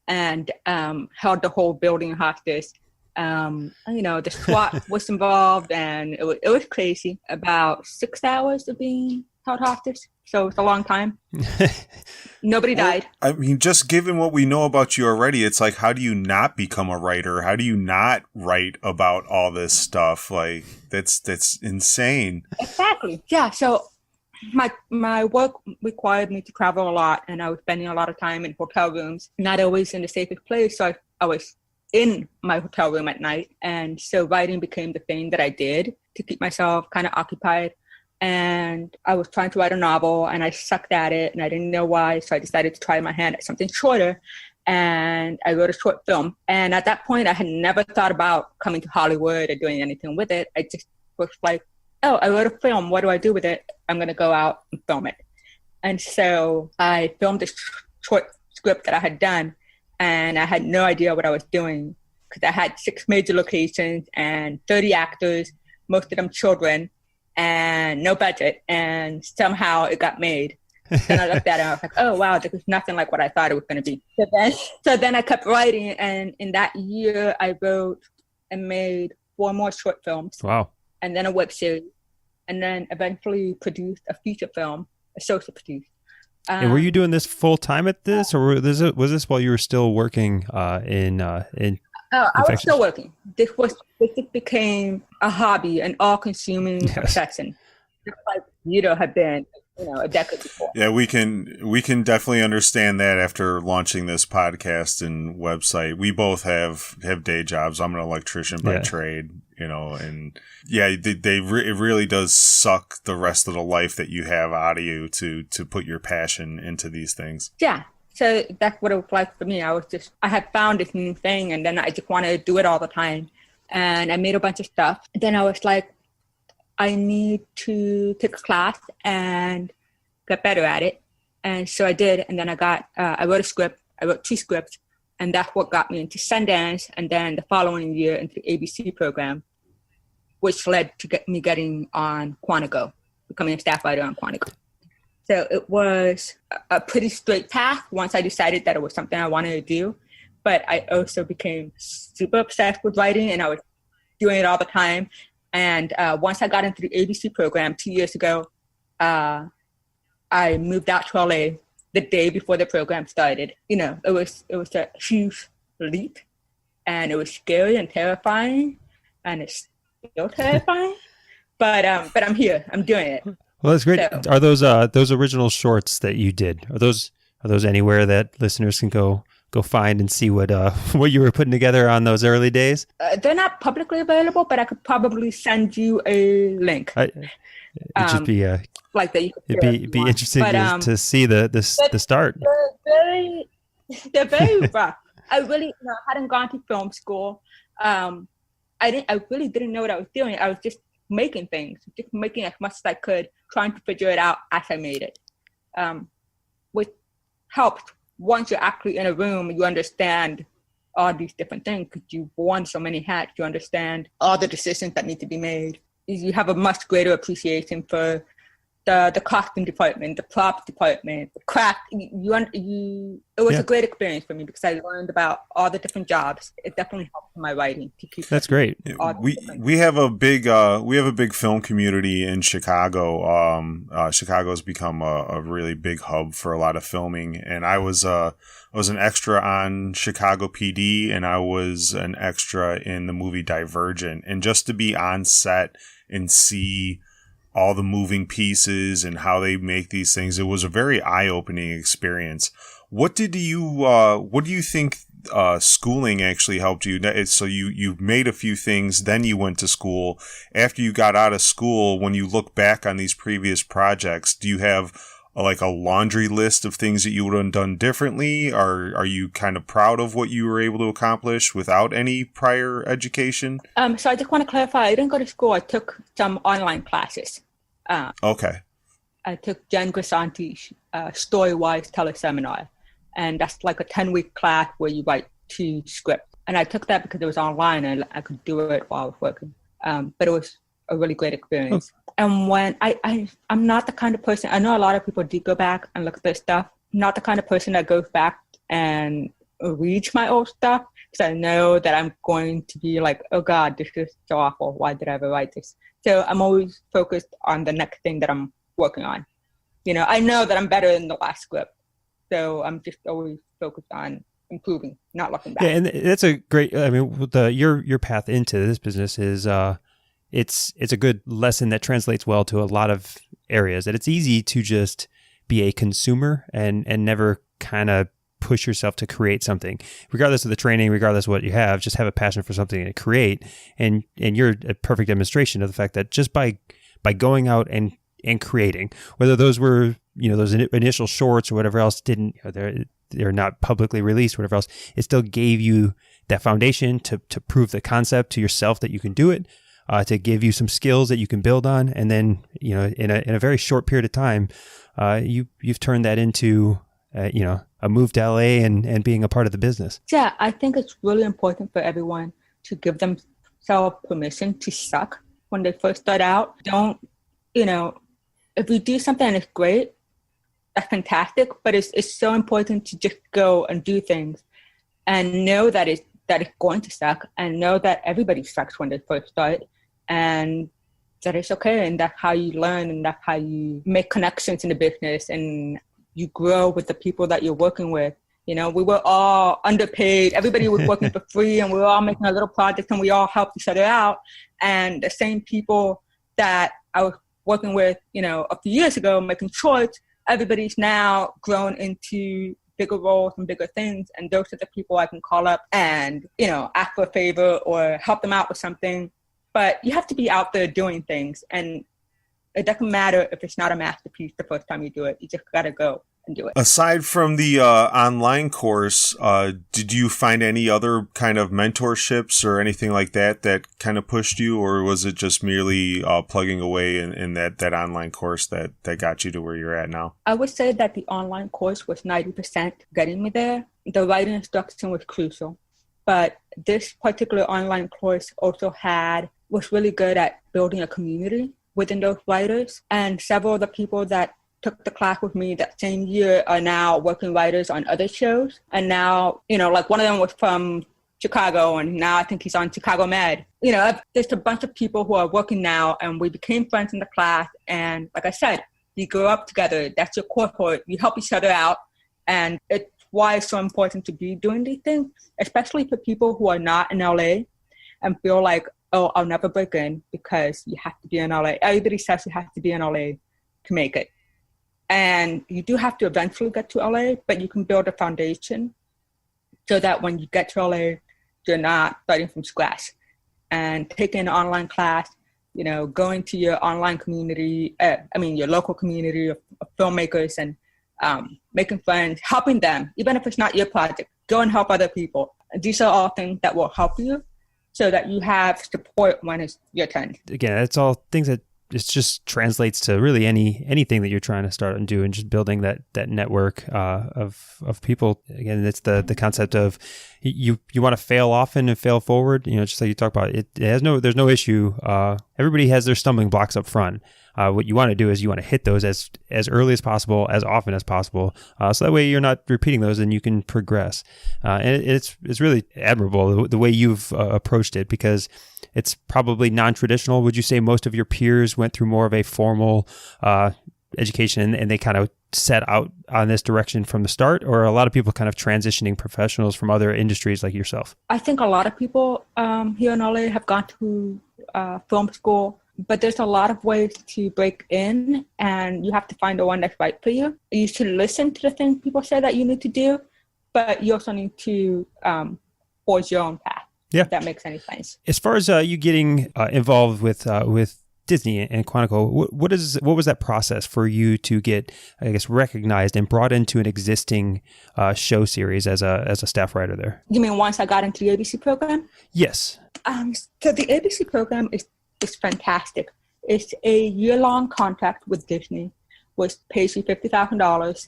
and held the whole building hostage. The SWAT was involved, and it was crazy. About 6 hours of being held hostage. So it's a long time. Nobody died. I mean, just given what we know about you already, it's like, how do you not become a writer? How do you not write about all this stuff? Like, that's insane. Exactly. Yeah. So my work required me to travel a lot, and I was spending a lot of time in hotel rooms, not always in the safest place. So I was in my hotel room at night. And so writing became the thing that I did to keep myself kind of occupied. and I was trying to write a novel, and I sucked at it, and I didn't know why. So I decided to try my hand at something shorter, and I wrote a short film. And at that point, I had never thought about coming to Hollywood or doing anything with it. I just was like, oh, I wrote a film. What do I do with it? I'm going to go out and film it. And so I filmed this short script that I had done, and I had no idea what I was doing because I had 6 major locations and 30 actors, most of them children, and no budget. And somehow it got made. And I looked at it and I was like, oh, wow, this is nothing like what I thought it was going to be. So then I kept writing. And in that year, I wrote and made 4 more short films. Wow. And then a web series. And then eventually produced a feature film, associate produced. And were you doing this full time at this, or was this while you were still working in? Oh, I was still working. This became a hobby, an all-consuming obsession, just like Yudo had been, a decade before. Yeah, we can definitely understand that after launching this podcast and website. We both have day jobs. I'm an electrician by trade, and it really does suck the rest of the life that you have out of you to put your passion into these things. Yeah. So that's what it was like for me. I had found this new thing, and then I just wanted to do it all the time. And I made a bunch of stuff. Then I was like, I need to take a class and get better at it. And so I did. And then I wrote a script. I wrote 2 scripts. And that's what got me into Sundance. And then the following year into the ABC program, which led to me getting on Quantico, becoming a staff writer on Quantico. So it was a pretty straight path once I decided that it was something I wanted to do. But I also became super obsessed with writing, and I was doing it all the time. And once I got into the ABC program 2 years ago, I moved out to LA the day before the program started. It was a huge leap, and it was scary and terrifying, and it's still terrifying. But I'm here. I'm doing it. Well, that's great. So, are those original shorts that you did? Are those anywhere that listeners can go find and see what you were putting together on those early days? They're not publicly available, but I could probably send you a link. It'd just be like that. It'd be interesting to see the start. They're very rough. I really hadn't gone to film school. I really didn't know what I was doing. I was just making things, just making as much as I could, trying to figure it out as I made it, which helped. Once you're actually in a room, you understand all these different things because you've worn so many hats. You understand all the decisions that need to be made. You have a much greater appreciation for the costume department, the props department, the craft. It was a great experience for me because I learned about all the different jobs. It definitely helped in my writing to keep. That's great. We have a big film community in Chicago. Chicago's become a really big hub for a lot of filming, and I was an extra on Chicago PD, and I was an extra in the movie Divergent, and just to be on set and see all the moving pieces and how they make these things, it was a very eye-opening experience. What do you think schooling actually helped you? So you made a few things, then you went to school. After you got out of school, when you look back on these previous projects, do you have a laundry list of things that you would have done differently? Are you kind of proud of what you were able to accomplish without any prior education? So I just want to clarify, I didn't go to school. I took some online classes. Okay. I took Jen Grisanti's Story-Wise Teleseminar, and that's like a 10-week class where you write 2 scripts. And I took that because it was online and I could do it while I was working. But it was a really great experience. Okay. And when I'm not the kind of person, I know a lot of people do go back and look at their stuff. I'm not the kind of person that goes back and reads my old stuff because I know that I'm going to be like, oh God, this is so awful. Why did I ever write this? So I'm always focused on the next thing that I'm working on. I know that I'm better than the last script. So I'm just always focused on improving, not looking back. Yeah, and that's a great, your path into this business is, it's a good lesson that translates well to a lot of areas, that it's easy to just be a consumer and never kind of push yourself to create something, regardless of the training, regardless of what you have. Just have a passion for something to create, and you're a perfect demonstration of the fact that just by going out and and creating, whether those were, those initial shorts or whatever else didn't, they're not publicly released, whatever else, it still gave you that foundation to prove the concept to yourself that you can do it, to give you some skills that you can build on. And then, in a very short period of time, you've turned that into, a move to LA and being a part of the business. Yeah, I think it's really important for everyone to give themselves permission to suck when they first start out. Don't, if you do something and it's great, that's fantastic, but it's so important to just go and do things and know that it's going to suck, and know that everybody sucks when they first start, and that it's okay, and that's how you learn, and that's how you make connections in the business, and you grow with the people that you're working with. We were all underpaid. Everybody was working for free, and we were all making a little project, and we all helped each other out. And the same people that I was working with, a few years ago, making shorts, everybody's now grown into bigger roles and bigger things. And those are the people I can call up and, ask for a favor or help them out with something. But you have to be out there doing things. And it doesn't matter if it's not a masterpiece the first time you do it. You just got to go and do it. Aside from the online course, did you find any other kind of mentorships or anything like that kind of pushed you, or was it just merely plugging away in that online course that got you to where you're at now? I would say that the online course was 90% getting me there. The writing instruction was crucial, but this particular online course also was really good at building a community within those writers, and several of the people that took the class with me that same year are now working writers on other shows. And now, like one of them was from Chicago, and now I think he's on Chicago Med. There's a bunch of people who are working now, and we became friends in the class. And like I said, you grow up together. That's your cohort. You help each other out. And it's why it's so important to be doing these things, especially for people who are not in LA and feel like, oh, I'll never break in, because you have to be in LA. Everybody says you have to be in LA to make it. And you do have to eventually get to LA, but you can build a foundation so that when you get to LA, you're not starting from scratch. And taking an online class, going to your online community, your local community of filmmakers, and making friends, helping them, even if it's not your project, go and help other people. These are all things that will help you so that you have support when it's your turn. Again, it's all things that it just translates to really anything that you're trying to start and do, and just building that network of people. Again, it's the concept of you want to fail often and fail forward. Just like you talk about, there's no issue. Everybody has their stumbling blocks up front. What you want to do is you want to hit those as early as possible, as often as possible, so that way you're not repeating those and you can progress. And it's really admirable the way you've approached it, because it's probably non-traditional. Would you say most of your peers went through more of a formal education and they kind of set out on this direction from the start, or are a lot of people kind of transitioning professionals from other industries like yourself? I think a lot of people here in LA have gone to film school, but there's a lot of ways to break in, and you have to find the one that's right for you. You should listen to the things people say that you need to do, but you also need to forge your own path. Yeah, if that makes any sense. As far as you getting involved with Disney and Quantico, what was that process for you to get, I guess, recognized and brought into an existing show series as a staff writer there? You mean once I got into the ABC program? Yes. So the ABC program is fantastic. It's a year-long contract with Disney, which pays you $50,000.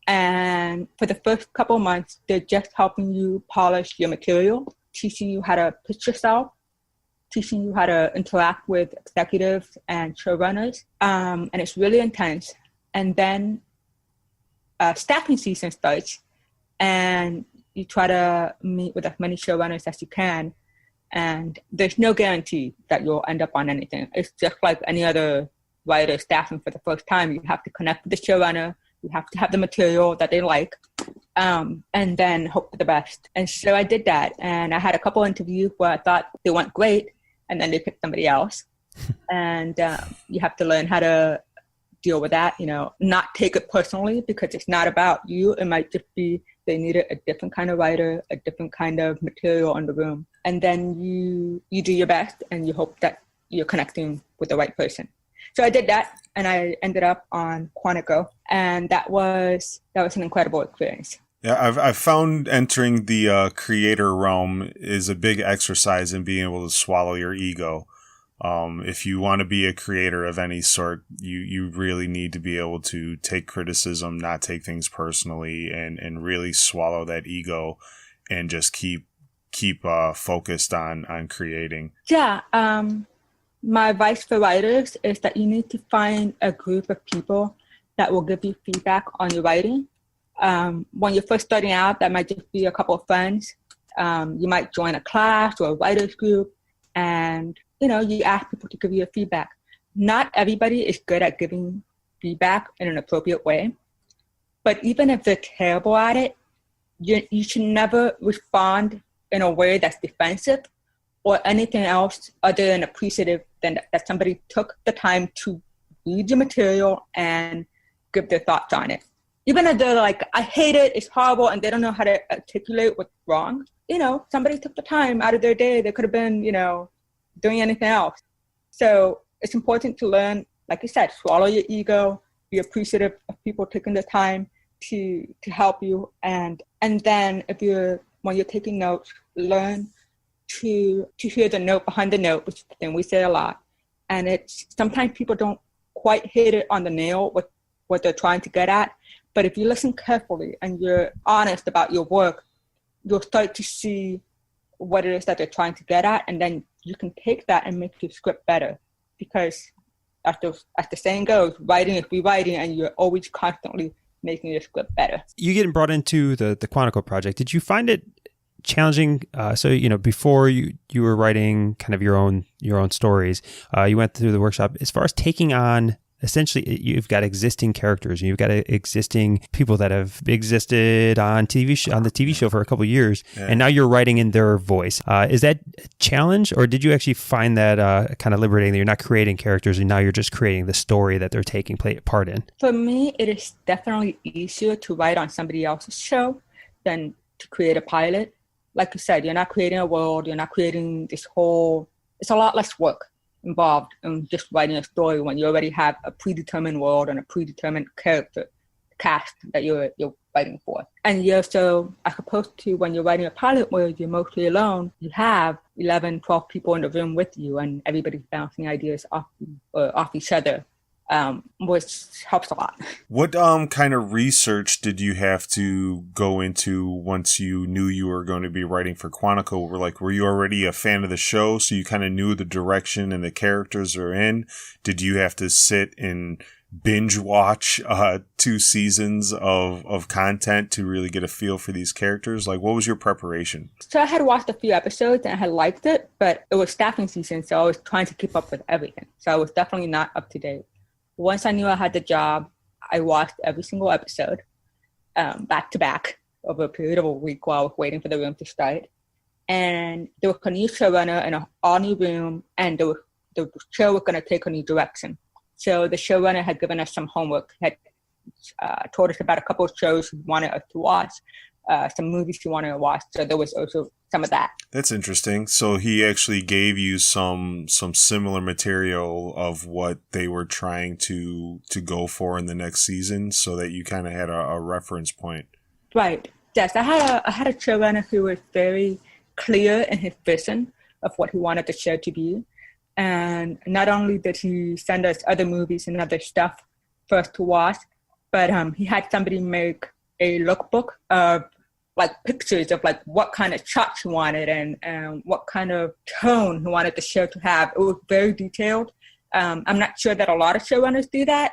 And for the first couple of months, they're just helping you polish your material, teaching you how to pitch yourself, teaching you how to interact with executives and showrunners. And it's really intense. And then staffing season starts, and you try to meet with as many showrunners as you can. And there's no guarantee that you'll end up on anything. It's just like any other writer staffing for the first time. You have to connect with the showrunner. You have to have the material that they like, and then hope for the best. And so I did that. And I had a couple interviews where I thought they went great, and then they picked somebody else. And you have to learn how to deal with that, not take it personally, because it's not about you. It might just be they needed a different kind of writer, a different kind of material in the room. And then you do your best, and you hope that you're connecting with the right person. So I did that, and I ended up on Quantico, and that was an incredible experience. Yeah, I've found entering the creator realm is a big exercise in being able to swallow your ego. If you want to be a creator of any sort, you really need to be able to take criticism, not take things personally, and really swallow that ego and just keep focused on creating. Yeah. My advice for writers is that you need to find a group of people that will give you feedback on your writing. When you're first starting out, that might just be a couple of friends. You might join a class or a writer's group, and you ask people to give you a feedback. Not everybody is good at giving feedback in an appropriate way, but even if they're terrible at it, you should never respond in a way that's defensive or anything else other than appreciative than that somebody took the time to read your material and give their thoughts on it. Even if they're like, I hate it, it's horrible, and they don't know how to articulate what's wrong, somebody took the time out of their day. They could have been, doing anything else. So it's important to learn, like you said, swallow your ego, be appreciative of people taking the time to help you. And then when you're taking notes, learn to hear the note behind the note, which is the thing we say a lot. And it's sometimes people don't quite hit it on the nail with what they're trying to get at. But if you listen carefully and you're honest about your work, you'll start to see what it is that they're trying to get at, and then you can take that and make your script better. Because as the saying goes, writing is rewriting, and you're always constantly making your script better. You getting brought into the Quantico project, did you find it challenging? So before you were writing kind of your own stories, you went through the workshop. As far as taking on, essentially, you've got existing characters, and you've got existing people that have existed on on the TV show for a couple of years, and now you're writing in their voice. Is that a challenge, or did you actually find that kind of liberating, that you're not creating characters and now you're just creating the story that they're taking part in? For me, it is definitely easier to write on somebody else's show than to create a pilot. Like you said, you're not creating a world, you're not creating it's a lot less work involved in just writing a story when you already have a predetermined world and a predetermined character cast that you're writing for. And so as opposed to when you're writing a pilot where you're mostly alone, you have 11, 12 people in the room with you, and everybody's bouncing ideas off each other, which helps a lot. What kind of research did you have to go into once you knew you were going to be writing for Quantico? Were you already a fan of the show, so you kind of knew the direction and the characters are in? Did you have to sit and binge watch 2 seasons of content to really get a feel for these characters? Like, what was your preparation? So I had watched a few episodes and I had liked it, but it was staffing season, so I was trying to keep up with everything. So I was definitely not up to date. Once I knew I had the job, I watched every single episode back to back over a period of a week while I was waiting for the room to start. And there was a new showrunner and an all new room, and the show was going to take a new direction. So the showrunner had given us some homework, had told us about a couple of shows he wanted us to watch, some movies he wanted to watch. So there was also some of that. That's interesting. So he actually gave you some similar material of what they were trying to go for in the next season, so that you kind of had a reference point. Right. Yes, I had a showrunner who was very clear in his vision of what he wanted the show to be. And not only did he send us other movies and other stuff for us to watch, but he had somebody make a lookbook of like pictures of like what kind of shots he wanted and what kind of tone he wanted the show to have. It was very detailed. I'm not sure that a lot of showrunners do that,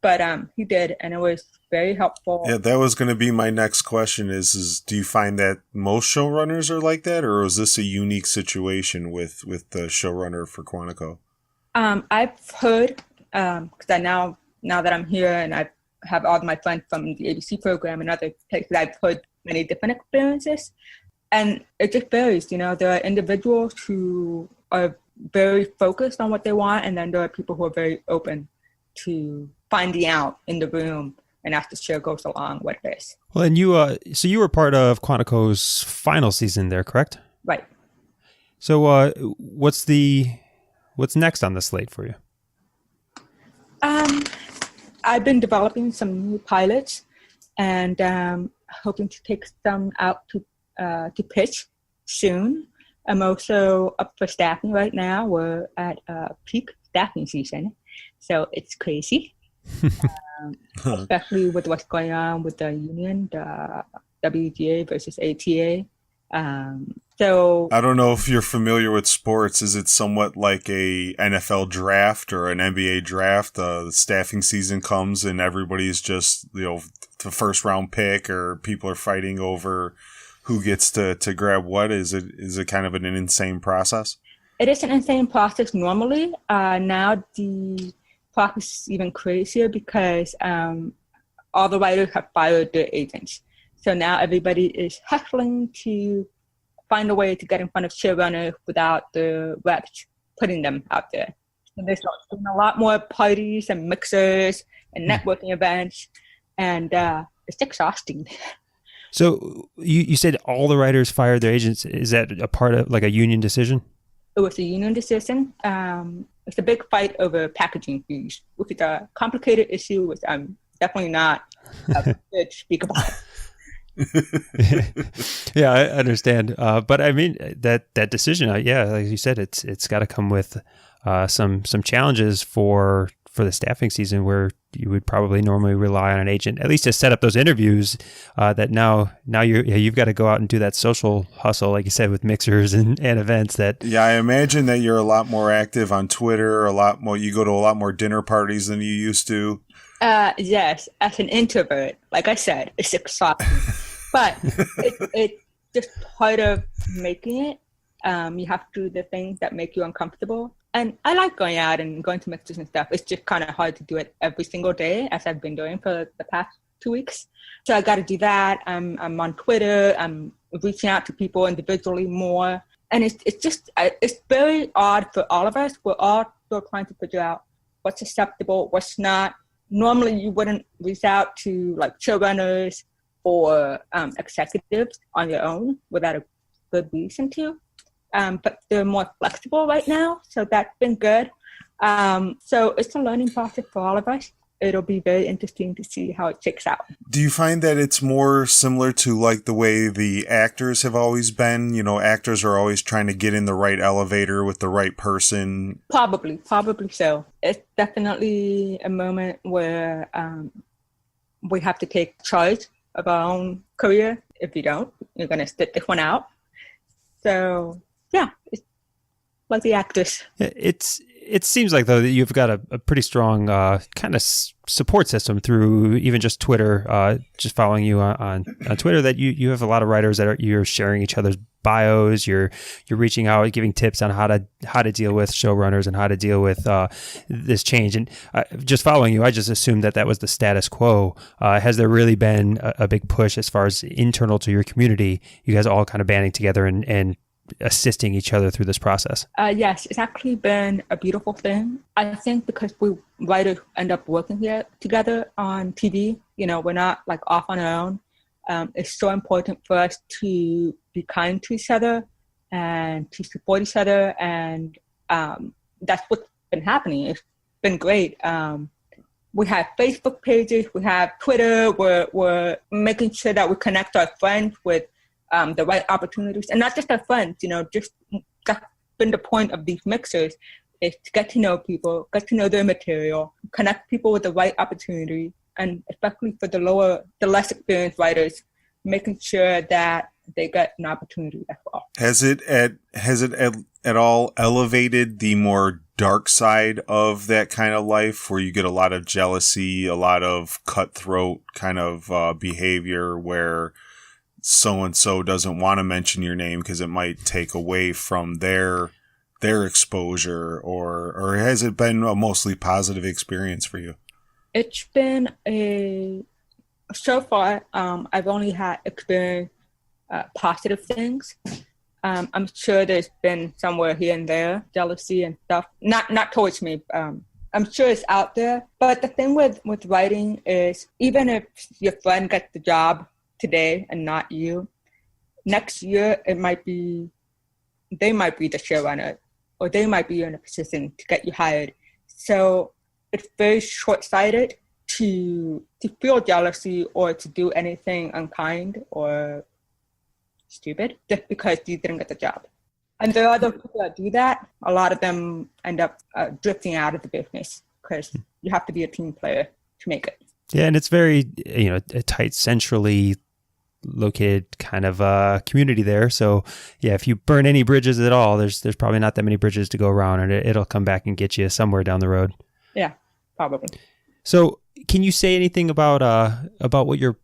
but he did, and it was very helpful. Yeah, that was going to be my next question is do you find that most showrunners are like that, or is this a unique situation with the showrunner for Quantico? I've heard, because now that I'm here and I have all my friends from the ABC program and other places, I've heard many different experiences, and it just varies. There are individuals who are very focused on what they want, and then there are people who are very open to finding out in the room and as the show goes along what it is. Well, and you were part of Quantico's final season there, correct? Right. So what's next on the slate for you? I've been developing some new pilots and hoping to take some out to pitch soon. I'm also up for staffing right now. We're at peak staffing season, so it's crazy, especially with what's going on with the union, the WGA versus ATA. So I don't know if you're familiar with sports. Is it somewhat like a NFL draft or an NBA draft? The staffing season comes and everybody's just, the first round pick, or people are fighting over who gets to grab what? Is it kind of an insane process? It is an insane process normally. Now the process is even crazier because all the writers have fired their agents. So now everybody is hustling to find a way to get in front of showrunners without the reps putting them out there. So there's been a lot more parties and mixers and networking events, and it's exhausting. So you said all the writers fired their agents. Is that a part of like a union decision? It was a union decision. It's a big fight over packaging fees, which is a complicated issue, which I'm definitely not good to speak about. Yeah, I understand. But I mean that decision, like you said, it's got to come with some challenges for the staffing season, where you would probably normally rely on an agent, at least to set up those interviews. That now you've got to go out and do that social hustle, like you said, with mixers and events. I imagine that you're a lot more active on Twitter, a lot more. You go to a lot more dinner parties than you used to. Yes, as an introvert, like I said, it's exhausting, but it's just part of making it. You have to do the things that make you uncomfortable. And I like going out and going to mixers and stuff. It's just kind of hard to do it every single day, as I've been doing for the past 2 weeks. So I got to do that. I'm on Twitter. I'm reaching out to people individually more. And it's very odd for all of us. We're all still trying to figure out what's acceptable, what's not. Normally, you wouldn't reach out to like showrunners or executives on your own without a good reason to. But they're more flexible right now, so that's been good. So it's a learning process for all of us. It'll be very interesting to see how it shakes out. Do you find that it's more similar to like the way the actors have always been? Actors are always trying to get in the right elevator with the right person. Probably so. It's definitely a moment where we have to take charge of our own career. If you don't, you're going to sit this one out. So, yeah, it's like the actors. It seems like, though, that you've got a pretty strong kind of support system through even just Twitter, just following you on Twitter, that you have a lot of writers that you're sharing each other's bios, you're reaching out, giving tips on how to deal with showrunners and how to deal with this change. And just following you, I just assumed that was the status quo. Has there really been a big push as far as internal to your community, you guys all kind of banding together and assisting each other through this process? Yes, it's actually been a beautiful thing. I think because we writers end up working here together on TV, we're not like off on our own. It's so important for us to be kind to each other and to support each other. And that's what's been happening. It's been great. We have Facebook pages, we have Twitter, we're making sure that we connect our friends with the right opportunities, and not just our friends, just that's been the point of these mixers, is to get to know people, get to know their material, connect people with the right opportunity, and especially for the less experienced writers, making sure that they get an opportunity as well. Has it at all elevated the more dark side of that kind of life, where you get a lot of jealousy, a lot of cutthroat kind of behavior, where so-and-so doesn't want to mention your name because it might take away from their exposure, or has it been a mostly positive experience for you? It's been so far, I've only had experienced positive things. I'm sure there's been somewhere here and there, jealousy and stuff, not towards me. I'm sure it's out there. But the thing with writing is, even if your friend gets the job today and not you, next year they might be the showrunner, or they might be in a position to get you hired. So it's very short-sighted to feel jealousy or to do anything unkind or stupid just because you didn't get the job. And there are other people that do that. A lot of them end up drifting out of the business because you have to be a team player to make it. Yeah, and it's very, a tight, centrally located kind of community there. So yeah, if you burn any bridges at all, there's probably not that many bridges to go around, and it'll come back and get you somewhere down the road. Yeah, probably. So can you say anything about what your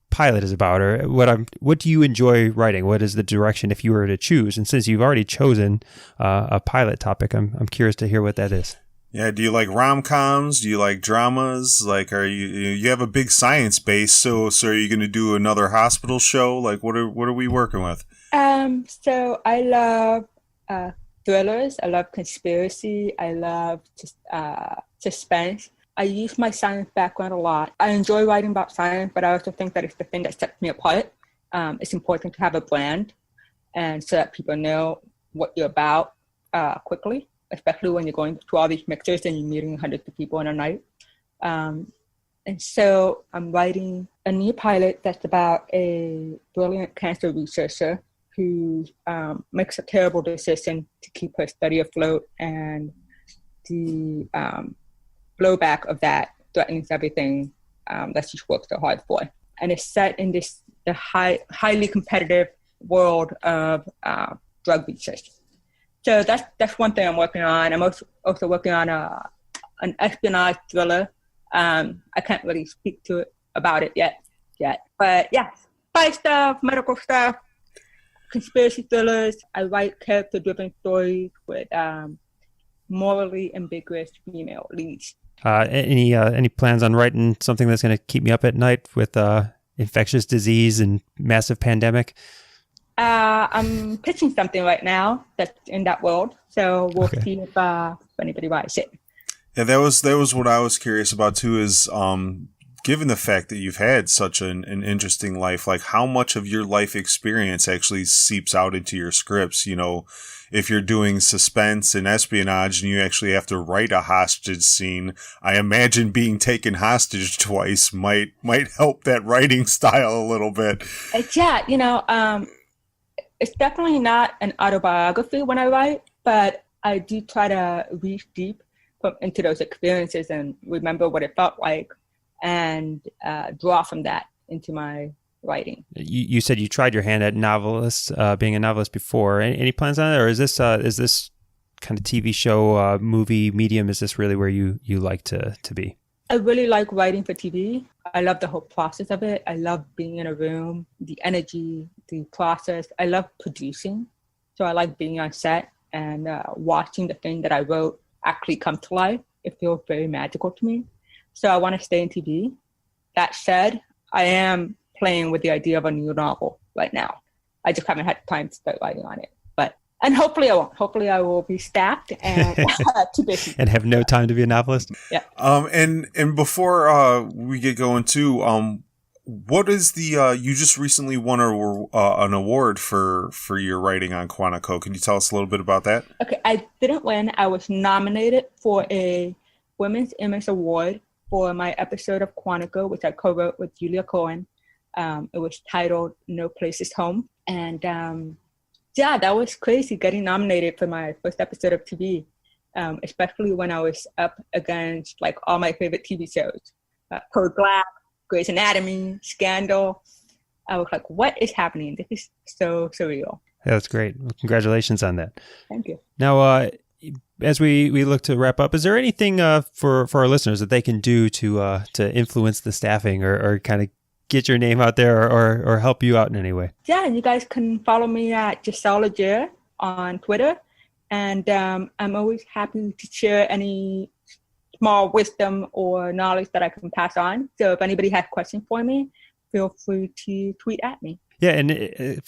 pilot is about, or what do you enjoy writing? What is the direction if you were to choose? And since you've already chosen a pilot topic, I'm curious to hear what that is. Yeah, do you like rom-coms? Do you like dramas? Like, are you have a big science base? So are you going to do another hospital show? Like, what are we working with? So I love thrillers. I love conspiracy. I love suspense. I use my science background a lot. I enjoy writing about science, but I also think that it's the thing that sets me apart. It's important to have a brand, and so that people know what you're about quickly, especially when you're going to all these mixers and you're meeting hundreds of people in a night. And so I'm writing a new pilot that's about a brilliant cancer researcher who makes a terrible decision to keep her study afloat, and the blowback of that threatens everything that she's worked so hard for. And it's set in the highly competitive world of drug research. So that's one thing I'm working on. I'm also working on an espionage thriller. I can't really speak to it about it yet. But yeah, spy stuff, medical stuff, conspiracy thrillers. I write character-driven stories with morally ambiguous female leads. Any plans on writing something that's going to keep me up at night with infectious disease and massive pandemic? I'm pitching something right now that's in that world, so we'll see if anybody buys it. Yeah, that was what I was curious about too. Is given the fact that you've had such an interesting life, like how much of your life experience actually seeps out into your scripts? You know, if you're doing suspense and espionage and you actually have to write a hostage scene, I imagine being taken hostage twice might help that writing style a little bit. Yeah, it's definitely not an autobiography when I write, but I do try to reach deep into those experiences and remember what it felt like, and draw from that into my writing. You said you tried your hand at being a novelist before. Any plans on that, or is this kind of TV show, movie medium? Is this really where you like to be? I really like writing for TV. I love the whole process of it. I love being in a room, the energy, the process. I love producing. So I like being on set and watching the thing that I wrote actually come to life. It feels very magical to me. So I want to stay in TV. That said, I am playing with the idea of a new novel right now. I just haven't had time to start writing on it. And hopefully I won't. Hopefully I will be staffed and too busy. And have no time to be a novelist? Yeah. And before we get going too, what is the, you just recently won an award for your writing on Quantico. Can you tell us a little bit about that? Okay, I didn't win. I was nominated for a Women's Image Award for my episode of Quantico, which I co-wrote with Julia Cohen. It was titled No Place is Home. And yeah, that was crazy getting nominated for my first episode of TV, especially when I was up against like all my favorite TV shows, Code Black, Grey's Anatomy, Scandal. I was like, what is happening? This is so surreal. Yeah, that's great. Well, congratulations on that. Thank you. Now, as we look to wrap up, is there anything for our listeners that they can do to influence the staffing or kind of get your name out there or help you out in any way? Yeah, you guys can follow me at Gisselle Legere on Twitter. And I'm always happy to share any small wisdom or knowledge that I can pass on. So if anybody has questions for me, feel free to tweet at me. Yeah, and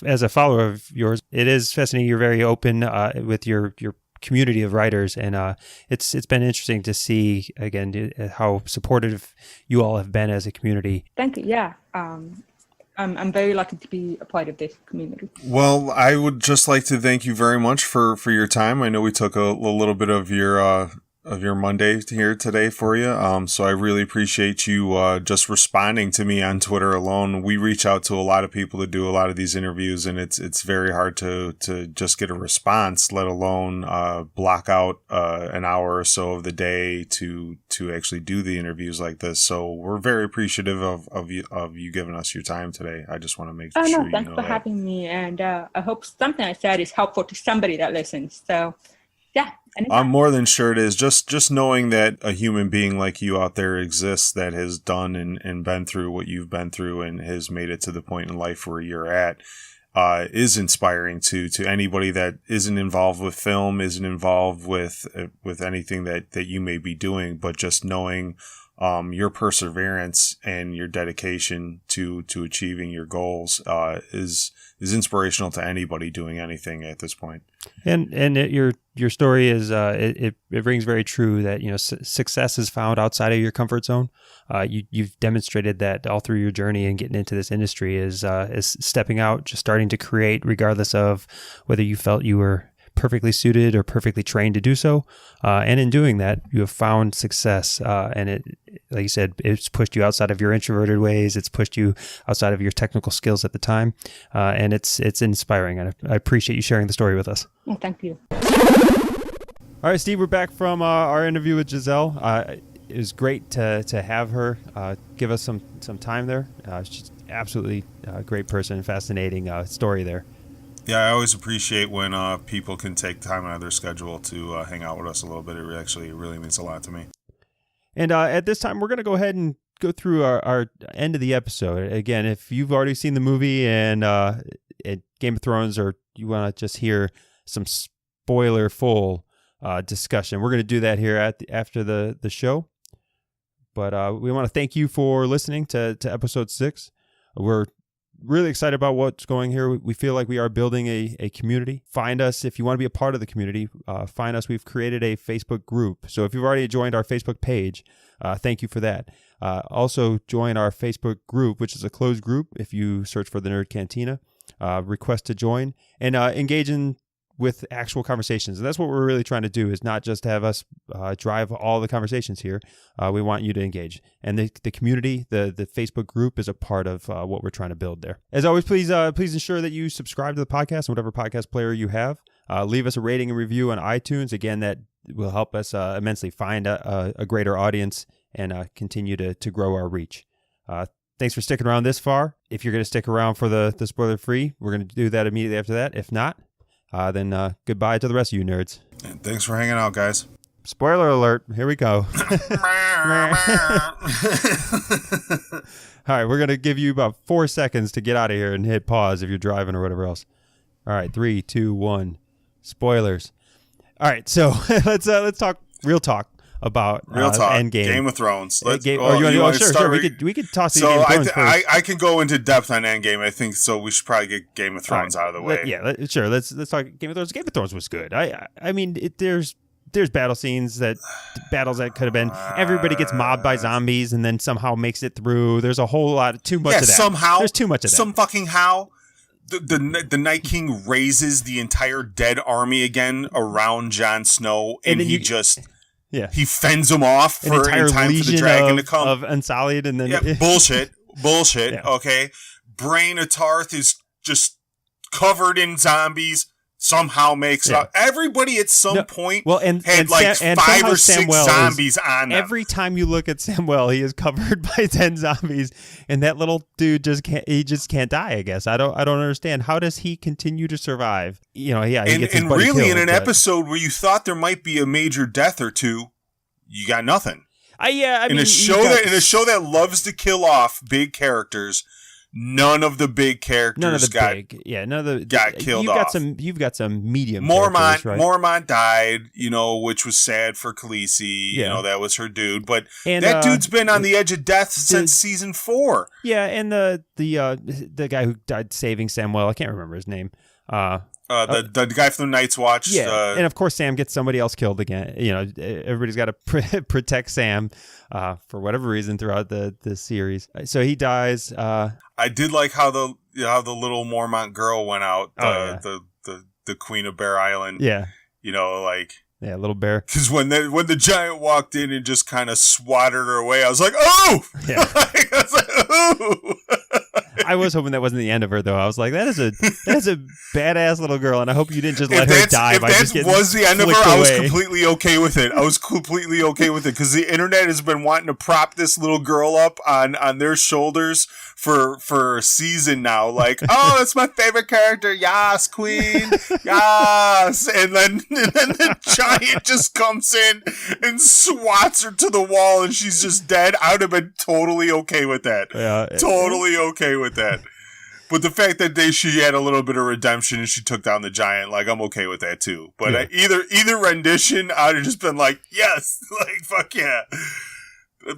as a follower of yours, it is fascinating. You're very open with your community of writers, and it's been interesting to see again how supportive you all have been as a community. Thank you. Yeah, I'm very lucky to be a part of this community. Well, I would just like to thank you very much for your time. I know we took a little bit of your Monday here today for you. So I really appreciate you just responding to me on Twitter alone. We reach out to a lot of people to do a lot of these interviews, and it's very hard to just get a response, let alone block out an hour or so of the day to actually do the interviews like this. So we're very appreciative of you giving us your time today. I just want to make sure you know that. Thanks for having me, and I hope something I said is helpful to somebody that listens. So, yeah. Anytime. I'm more than sure it is. Just knowing that a human being like you out there exists that has done and been through what you've been through and has made it to the point in life where you're at is inspiring to anybody that isn't involved with film, isn't involved with anything that you may be doing, but just knowing your perseverance and your dedication to achieving your goals is inspirational to anybody doing anything at this point. And your story is it rings very true that success is found outside of your comfort zone. You've demonstrated that all through your journey and getting into this industry is stepping out, just starting to create, regardless of whether you felt you were perfectly suited or perfectly trained to do so. And in doing that, you have found success. And it, like you said, it's pushed you outside of your introverted ways. It's pushed you outside of your technical skills at the time. And it's inspiring. And I appreciate you sharing the story with us. Well, thank you. All right, Steve, we're back from our interview with Gisselle. It was great to have her give us some time there. She's absolutely a great person, fascinating story there. Yeah, I always appreciate when people can take time out of their schedule to hang out with us a little bit. It really means a lot to me. And at this time, we're going to go ahead and go through our end of the episode. Again, if you've already seen the movie and Game of Thrones, or you want to just hear some spoiler-full discussion, we're going to do that here after the show. But we want to thank you for listening to episode 6. We're really excited about what's going here. We feel like we are building a community. Find us if you want to be a part of the community. Find us. We've created a Facebook group. So if you've already joined our Facebook page, thank you for that. Also join our Facebook group, which is a closed group. If you search for the Nerd Cantina, request to join and engage with actual conversations. And that's what we're really trying to do, is not just have us drive all the conversations here. We want you to engage. And the community, the Facebook group, is a part of what we're trying to build there. As always, please ensure that you subscribe to the podcast on whatever podcast player you have. Leave us a rating and review on iTunes. Again, that will help us immensely find a greater audience and continue to grow our reach. Thanks for sticking around this far. If you're going to stick around for the spoiler-free, we're going to do that immediately after that. If not, then goodbye to the rest of you nerds. And thanks for hanging out, guys. Spoiler alert. Here we go. All right, we're going to give you about 4 seconds to get out of here and hit pause if you're driving or whatever else. All right, 3, 2, 1. Spoilers. All right, so let's talk real talk about real talk. Endgame. Game of Thrones. Sure. We could toss the Game of Thrones first. I can go into depth on Endgame. I think so. We should probably get Game of Thrones out of the way. Sure. Let's talk Game of Thrones. Game of Thrones was good. I mean, there's battle scenes battles that could have been. Everybody gets mobbed by zombies and then somehow makes it through. There's a whole lot too much of that. Somehow. There's too much of that. Some fucking how. The Night King raises the entire dead army again around Jon Snow, and he fends them off for in time for the dragon to come. Of Unsullied, and then bullshit. Yeah. Okay, Brain of Tarth is just covered in zombies. Somehow makes it out. Everybody at some point had like 5 or 6 zombies on them. Every time you look at Samwell, he is covered by 10 zombies, and that little dude just can't die. I guess I don't understand. How does he continue to survive? He gets his buddy killed, in an episode where you thought there might be a major death or two, you got nothing. In a show that loves to kill off big characters, none of the big characters got killed off. You've got some medium characters, right? Mormont died, which was sad for Khaleesi. Yeah. That was her dude. But that dude's been on the edge of death since season 4. Yeah, and the guy who died saving Samwell, I can't remember his name. The guy from the Night's Watch. Yeah, and of course Sam gets somebody else killed again. Everybody's got to protect Sam for whatever reason throughout the series. So he dies. I did like how the little Mormont girl went out. The Queen of Bear Island. Yeah. Yeah, little bear. Because when the giant walked in and just kind of swatted her away, I was like, oh! Yeah. I was like, oh! I was hoping that wasn't the end of her, though. I was like, that is a badass little girl, and I hope you didn't just let her die by just getting was the end of her, away. I was completely okay with it. Because the internet has been wanting to prop this little girl up on their shoulders for a season now. Like, oh, that's my favorite character. Yas, queen. Yas. And then the giant just comes in and swats her to the wall, and she's just dead. I would have been totally okay with that. Yeah. Totally okay with that. But the fact that she had a little bit of redemption and she took down the giant, like, I'm okay with that too. But either rendition, I'd have just been like, yes, like, fuck yeah.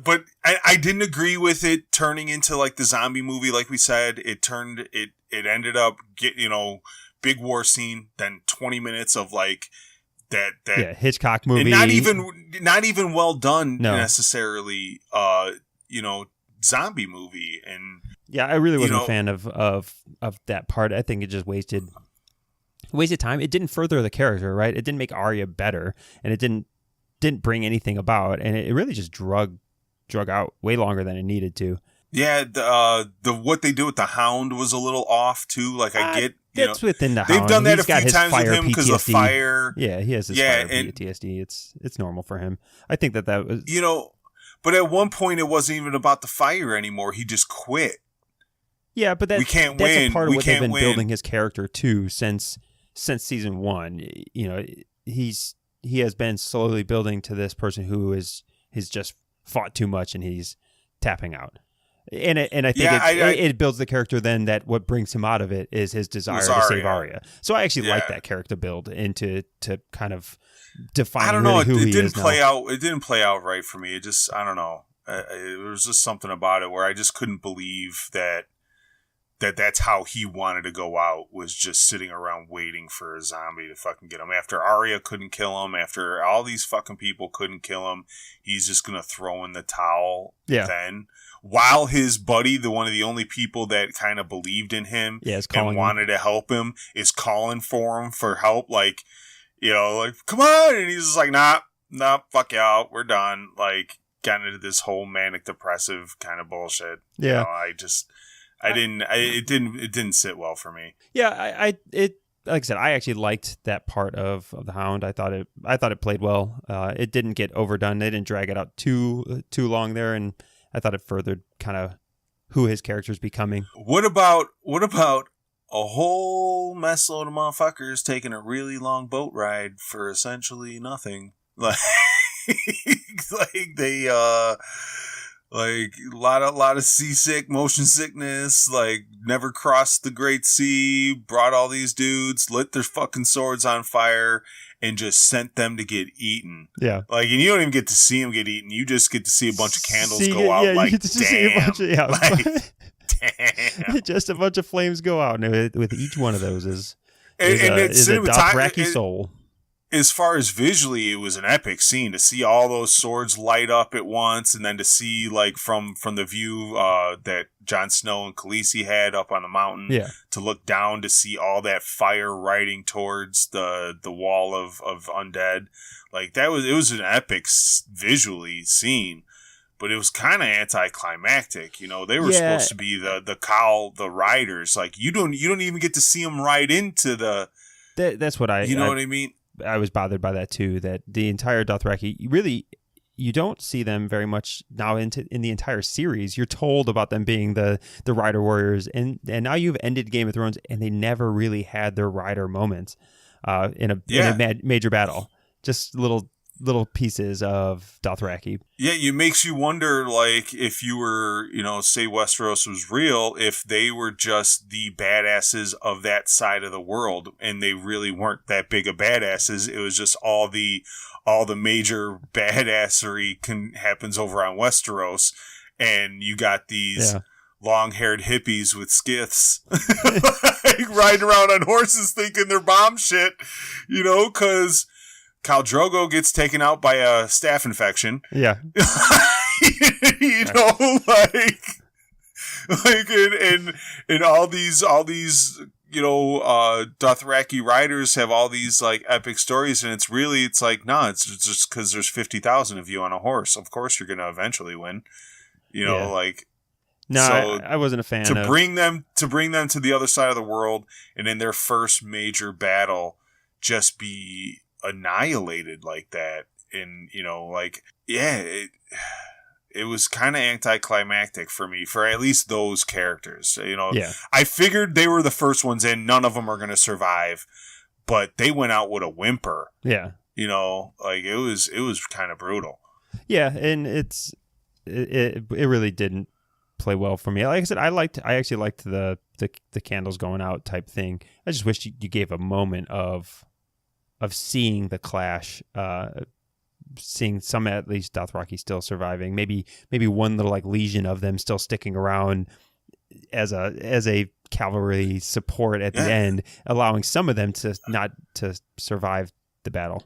But I didn't agree with it turning into like the zombie movie. Like we said, it ended up big war scene, then 20 minutes of like that Hitchcock movie. And not even well done necessarily, zombie movie. And yeah, I really wasn't a fan of that part. I think it just wasted time. It didn't further the character, right? It didn't make Arya better, and it didn't bring anything about, and it really just drug out way longer than it needed to. Yeah, the what they do with the Hound was a little off too. Like I get that's within the Hound. They've done that He's a few times with him because of fire. Yeah, he has his fire PTSD. It's normal for him. I think that was but at one point it wasn't even about the fire anymore. He just quit. Yeah, but that's a part of what they've been building his character to since season 1. He has been slowly building to this person who he's just fought too much and he's tapping out. And I think it builds the character then that what brings him out of it is his desire to save Arya. So I actually like that character build into to kind of define really who he is now. It didn't play out right for me. It just, I don't know. There was just something about it where I just couldn't believe that's how he wanted to go out, was just sitting around waiting for a zombie to fucking get him. After Arya couldn't kill him, after all these fucking people couldn't kill him, he's just going to throw in the towel then. While his buddy, one of the only people that kind of believed in him and wanted to help him, is calling for him for help. Like, like, come on. And he's just like, nah, fuck y'all. We're done. Like, got into this whole manic depressive kind of bullshit. Yeah. It didn't sit well for me. Yeah, like I said, I actually liked that part of the Hound. I thought it played well. It didn't get overdone. They didn't drag it out too long there, and I thought it furthered kind of who his character's becoming. What about a whole mess load of motherfuckers taking a really long boat ride for essentially nothing? Like they like a lot of seasick, motion sickness, like never crossed the Great Sea, brought all these dudes, lit their fucking swords on fire, and just sent them to get eaten. Yeah. Like, and you don't even get to see them get eaten. You just get to see a bunch of candles go out. Like, you get to see a bunch of, damn. Just a bunch of flames go out. And with each one of those is a Dothraki soul. As far as visually, it was an epic scene to see all those swords light up at once, and then to see, like, from the view that Jon Snow and Khaleesi had up on the mountain, to look down to see all that fire riding towards the wall of undead. Like, it was an epic visually scene, but it was kind of anticlimactic. They were supposed to be the riders. Like, you don't even get to see them ride into the. That's what what I mean. I was bothered by that too. That the entire Dothraki, you don't see them very much now in the entire series. You're told about them being the rider warriors, and now you've ended Game of Thrones, and they never really had their rider moments in a major battle. Just little pieces of Dothraki. Yeah, it makes you wonder, like, if you were, say Westeros was real, if they were just the badasses of that side of the world, and they really weren't that big of badasses. It was just all the major badassery happens over on Westeros, and you got these long-haired hippies with skiths like, riding around on horses thinking they're bomb shit, because Khal Drogo gets taken out by a staph infection. Yeah. And all these Dothraki riders have all these like epic stories, and it's like, nah, it's just because there's 50,000 of you on a horse. Of course, you're gonna eventually win. Like. No, So I wasn't a fan to bring them to the other side of the world, and in their first major battle, just be annihilated like that, and it was kind of anticlimactic for me, for at least those characters. I figured they were the first ones in. None of them are going to survive, but they went out with a whimper. Yeah, like it was kind of brutal. Yeah, and it really didn't play well for me. Like I said, I actually liked the candles going out type thing. I just wish you gave a moment of seeing the clash, seeing some at least Dothraki still surviving. Maybe one little like legion of them still sticking around as a cavalry support at the end, allowing some of them to not to survive the battle.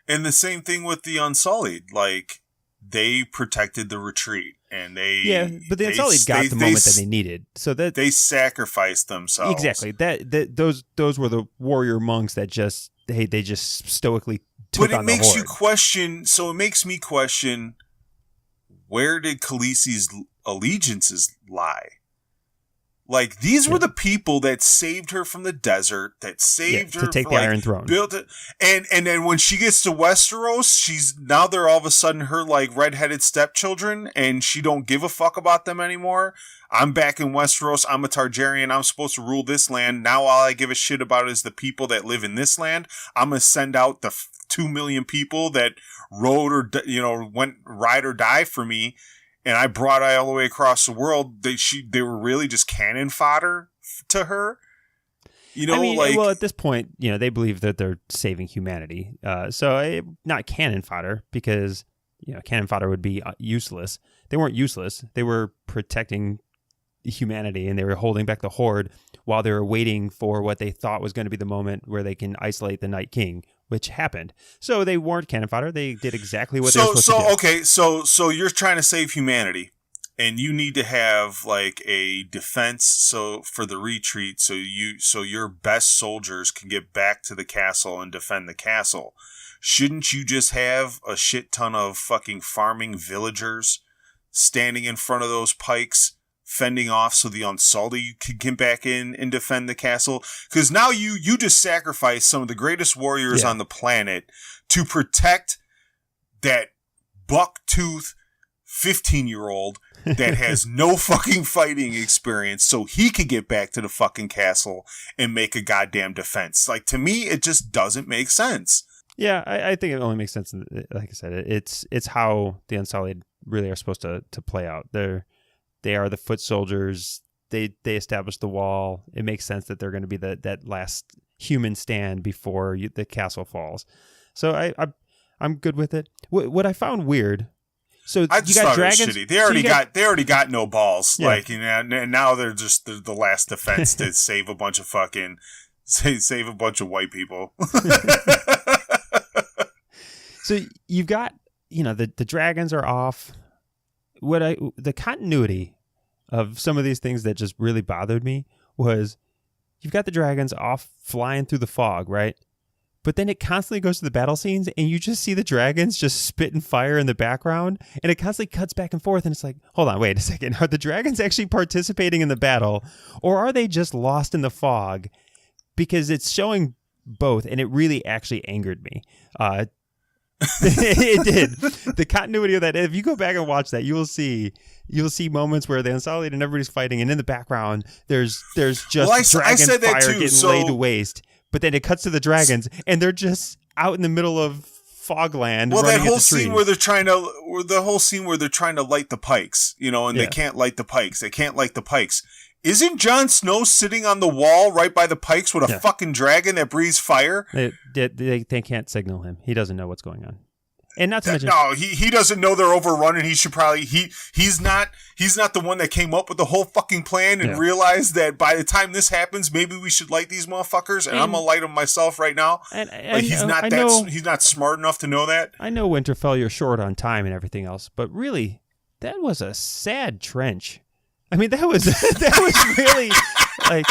And the same thing with the Unsullied, like they protected the retreat. And but the Unsullied got the moment that they needed, so that they sacrificed themselves. Exactly. Those were the warrior monks that they just stoically took on the horde. But it makes you question. So it makes me question: where did Khaleesi's allegiances lie? Like these were the people that saved her from the desert, that saved her to take the Iron Throne, built it, and then when she gets to Westeros, they're all of a sudden her like redheaded stepchildren, and she don't give a fuck about them anymore. I'm back in Westeros. I'm a Targaryen. I'm supposed to rule this land. Now all I give a shit about is the people that live in this land. I'm gonna send out the 2 million people that rode or went ride or die for me. And I brought all the way across the world. They were really just cannon fodder to her. Well, at this point, they believe that they're saving humanity. Not cannon fodder, because cannon fodder would be useless. They weren't useless. They were protecting humanity, and they were holding back the horde while they were waiting for what they thought was going to be the moment where they can isolate the Night King, which happened. So they weren't cannon fodder. They did exactly what they were supposed to do. Okay, so you're trying to save humanity, and you need to have like a defense for the retreat, so your best soldiers can get back to the castle and defend the castle. Shouldn't you just have a shit ton of fucking farming villagers standing in front of those pikes, fending off so the Unsullied can get back in and defend the castle? Because now you just sacrifice some of the greatest warriors on the planet to protect that buck-tooth 15-year-old that has no fucking fighting experience, so he could get back to the fucking castle and make a goddamn defense. Like, to me, it just doesn't make sense. Yeah, I think it only makes sense. Like I said, it's how the Unsullied really are supposed to play out. They are the foot soldiers. They establish the wall. It makes sense that they're going to be that last human stand before the castle falls. So I'm good with it. What I found weird. So I just you got thought dragons. It was shitty. They already got no balls. Yeah. Like, and now they're just the last defense to save a bunch of white people. So you've got the dragons are off. The continuity of some of these things that just really bothered me was you've got the dragons off flying through the fog, right? But then it constantly goes to the battle scenes, and you just see the dragons just spitting fire in the background, and it constantly cuts back and forth, and it's like, hold on, wait a second. Are the dragons actually participating in the battle, or are they just lost in the fog? Because it's showing both, and it really actually angered me. It did. The continuity of that, if you go back and watch that, you'll see moments where the Unsullied and everybody's fighting, and in the background there's just dragon fire getting laid to waste. But then it cuts to the dragons, and they're just out in the middle of fogland. Well, that whole scene where they're trying to light the pikes, and they can't light the pikes. They can't light the pikes. Isn't Jon Snow sitting on the wall right by the pikes with a fucking dragon that breathes fire? They can't signal him. He doesn't know what's going on. And not to mention, no, he doesn't know they're overrun, and he should probably he's not the one that came up with the whole fucking plan and realized that by the time this happens, maybe we should light these motherfuckers, and I'm gonna light them myself right now. He's not smart enough to know that. I know Winterfell, you're short on time and everything else, but really, that was a sad trench. I mean, that was really like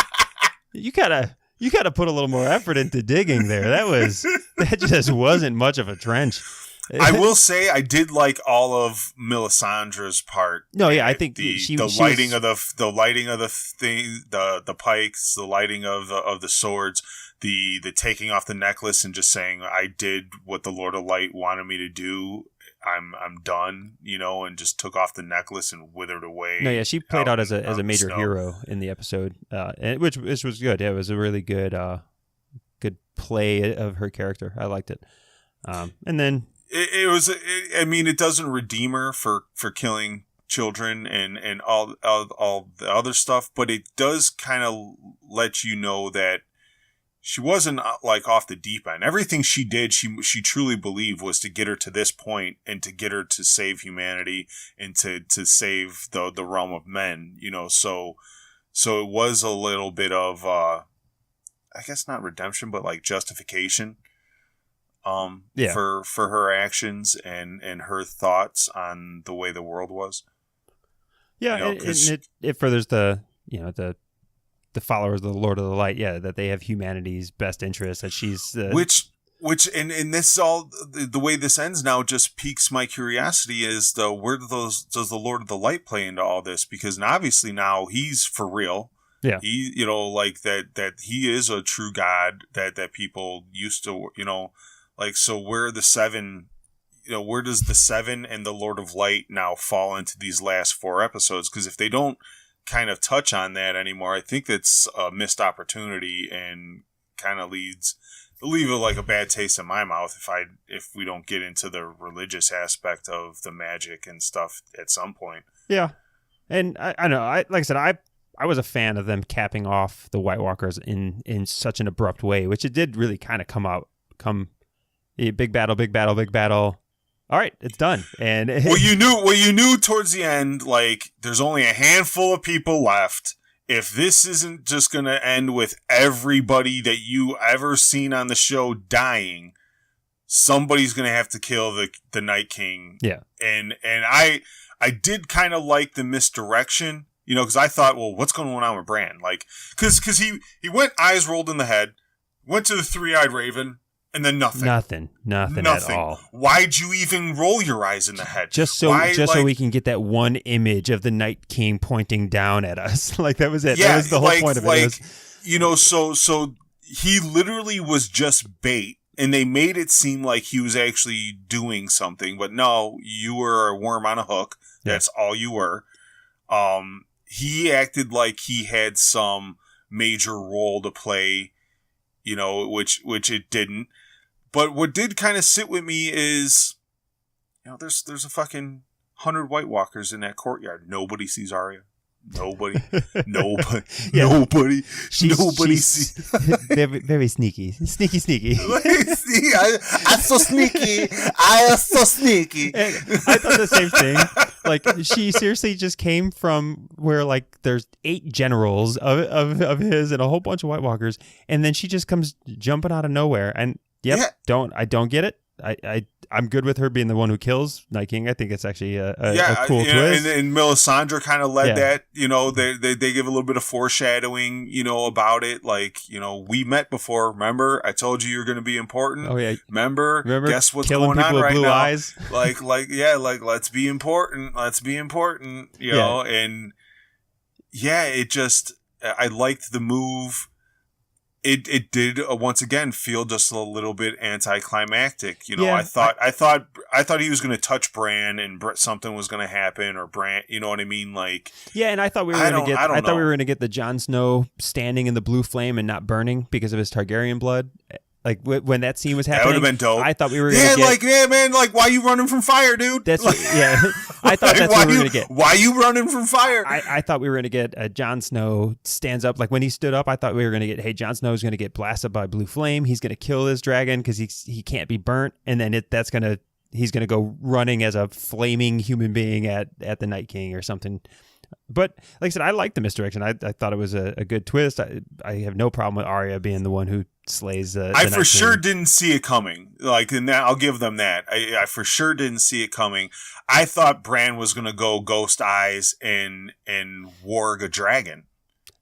You gotta put a little more effort into digging there. That just wasn't much of a trench. I will say I did like all of Melisandre's part. No, yeah, I think the lighting of the thing, the pikes, the lighting of the swords, the taking off the necklace and just saying I did what the Lord of Light wanted me to do. I'm done, and just took off the necklace and withered away. No, yeah, she played out as a major hero in the episode, and which was good. Yeah, it was a really good play of her character. I liked it. And then it doesn't redeem her for killing children and all the other stuff, but it does kind of let you know that she wasn't like off the deep end. Everything she did, she truly believed was to get her to this point and to get her to save humanity and to save the realm of men, so it was a little bit of, I guess not redemption, but like justification, for her actions and her thoughts on the way the world was. Yeah. And it furthers the followers of the Lord of the Light, that they have humanity's best interest, that she's which and this is all the way this ends now just piques my curiosity is where does the Lord of the Light play into all this? Because obviously now he's for real. Yeah. He like that he is a true God that people used to, so where are the seven, where does the seven and the Lord of Light now fall into these last 4 episodes? Because if they don't kind of touch on that anymore, I think that's a missed opportunity and kind of leave it like a bad taste in my mouth if we don't get into the religious aspect of the magic and stuff at some point. Yeah. And I know, like I said, I was a fan of them capping off the White Walkers in such an abrupt way, which it did really kind of come big battle. All right, it's done. And you knew towards the end, like there's only a handful of people left. If this isn't just going to end with everybody that you ever seen on the show dying, somebody's going to have to kill the Night King. Yeah. And I did kind of like the misdirection, because I thought, well, what's going on with Bran? Like, cause he went eyes rolled in the head, went to the 3-eyed raven, and then nothing at all. Why'd you even roll your eyes in the head? Just so we can get that one image of the Night King pointing down at us. Like that was it. Yeah, that was the whole point of it. So he literally was just bait, and they made it seem like he was actually doing something. But no, you were a worm on a hook. Yeah. That's all you were. He acted like he had some major role to play, which it didn't. But what did kind of sit with me is, there's a fucking 100 White Walkers in that courtyard. Nobody sees Arya. Nobody. Nobody sees. Very, very sneaky. Sneaky. I'm so sneaky. I am so sneaky. And I thought the same thing. Like, she seriously just came from where, like, there's 8 generals of his and a whole bunch of White Walkers, and then she just comes jumping out of nowhere. And I don't get it. I'm good with her being the one who kills Night King. I think it's actually a cool twist. And Melisandre kind of led that. They give a little bit of foreshadowing, about it. Like, we met before. Remember, I told you were going to be important. Oh yeah. Remember? Guess what's killing going on people right with blue now? Eyes. like let's be important. Let's be important. And it just I liked the move. It did once again feel just a little bit anticlimactic. I thought he was going to touch Bran and something was going to happen, or Bran. You know what I mean? Like, yeah, and I thought we were going to get. I thought we were going to get the Jon Snow standing in the blue flame and not burning because of his Targaryen blood. Like when that scene was happening, that would have been dope. I thought we were going to get... man, like, why are you running from fire, dude? That's I thought that's what we were going to get. Why are you running from fire? I thought we were going to get Jon Snow stands up. Like when he stood up, I thought we were going to get, hey, Jon Snow is going to get blasted by blue flame. He's going to kill his dragon because he can't be burnt, and then he's going to go running as a flaming human being at the Night King or something. But like I said, I liked the misdirection. I thought it was a good twist. I have no problem with Arya being the one who slays the I for sure didn't see it coming. Like, and that, I'll give them that. I for sure didn't see it coming. I thought Bran was going to go ghost eyes and warg a dragon.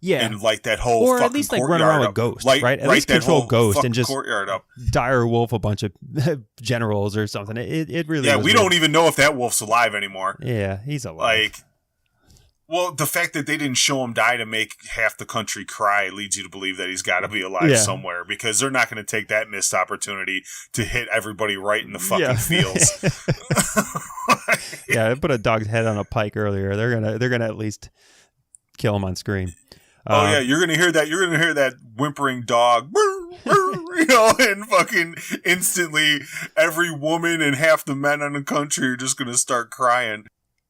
and light that whole or fucking at least like courtyard run around up. with Ghost, Light, right? At light least that control whole Ghost and just courtyard up. dire wolf a bunch of generals or something. It really we weird. don't even know if that wolf's alive anymore. Yeah, he's alive. Like, well, the fact that they didn't show him die to make half the country cry leads you to believe that he's got to be alive somewhere, because they're not going to take that missed opportunity to hit everybody right in the fucking feels. Yeah, I put a dog's head on a pike earlier. They're gonna at least kill him on screen. You're gonna hear that. You're gonna hear that whimpering dog, and fucking instantly, every woman and half the men in the country are just gonna start crying.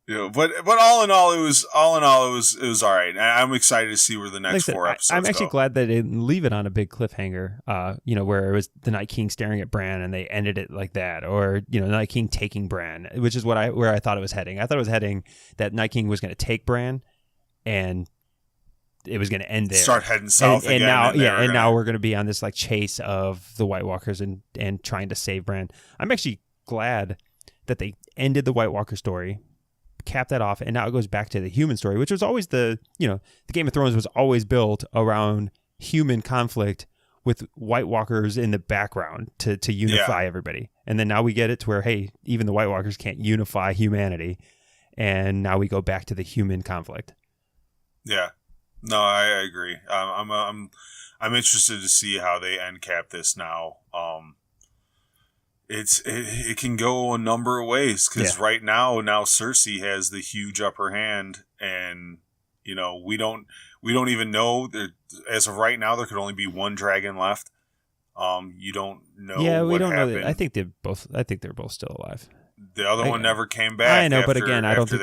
But all in all, it was all right. And I'm excited to see where the next 4 episodes I'm actually go. glad they didn't leave it on a big cliffhanger. Where it was the Night King staring at Bran and they ended it like that, or the Night King taking Bran, which is where I thought it was heading. I thought it was heading that Night King was going to take Bran, and it was going to end there. Start heading south and again. now we're going to be on this like chase of the White Walkers and trying to save Bran. I'm actually glad that they ended the White Walker story, cap that off, and now it goes back to the human story, which was always the Game of Thrones was always built around human conflict with White Walkers in the background to unify everybody. And then now we get it to where, hey, even the White Walkers can't unify humanity, and now we go back to the human conflict. Yeah, no, I agree. I'm interested to see how they end cap this now. It can go a number of ways, because right now Cersei has the huge upper hand, and we don't even know. As of right now, there could only be one dragon left. You don't know. Yeah, we don't happened. know that. I think they're both still alive. The other one never came back. I know, but again, I don't think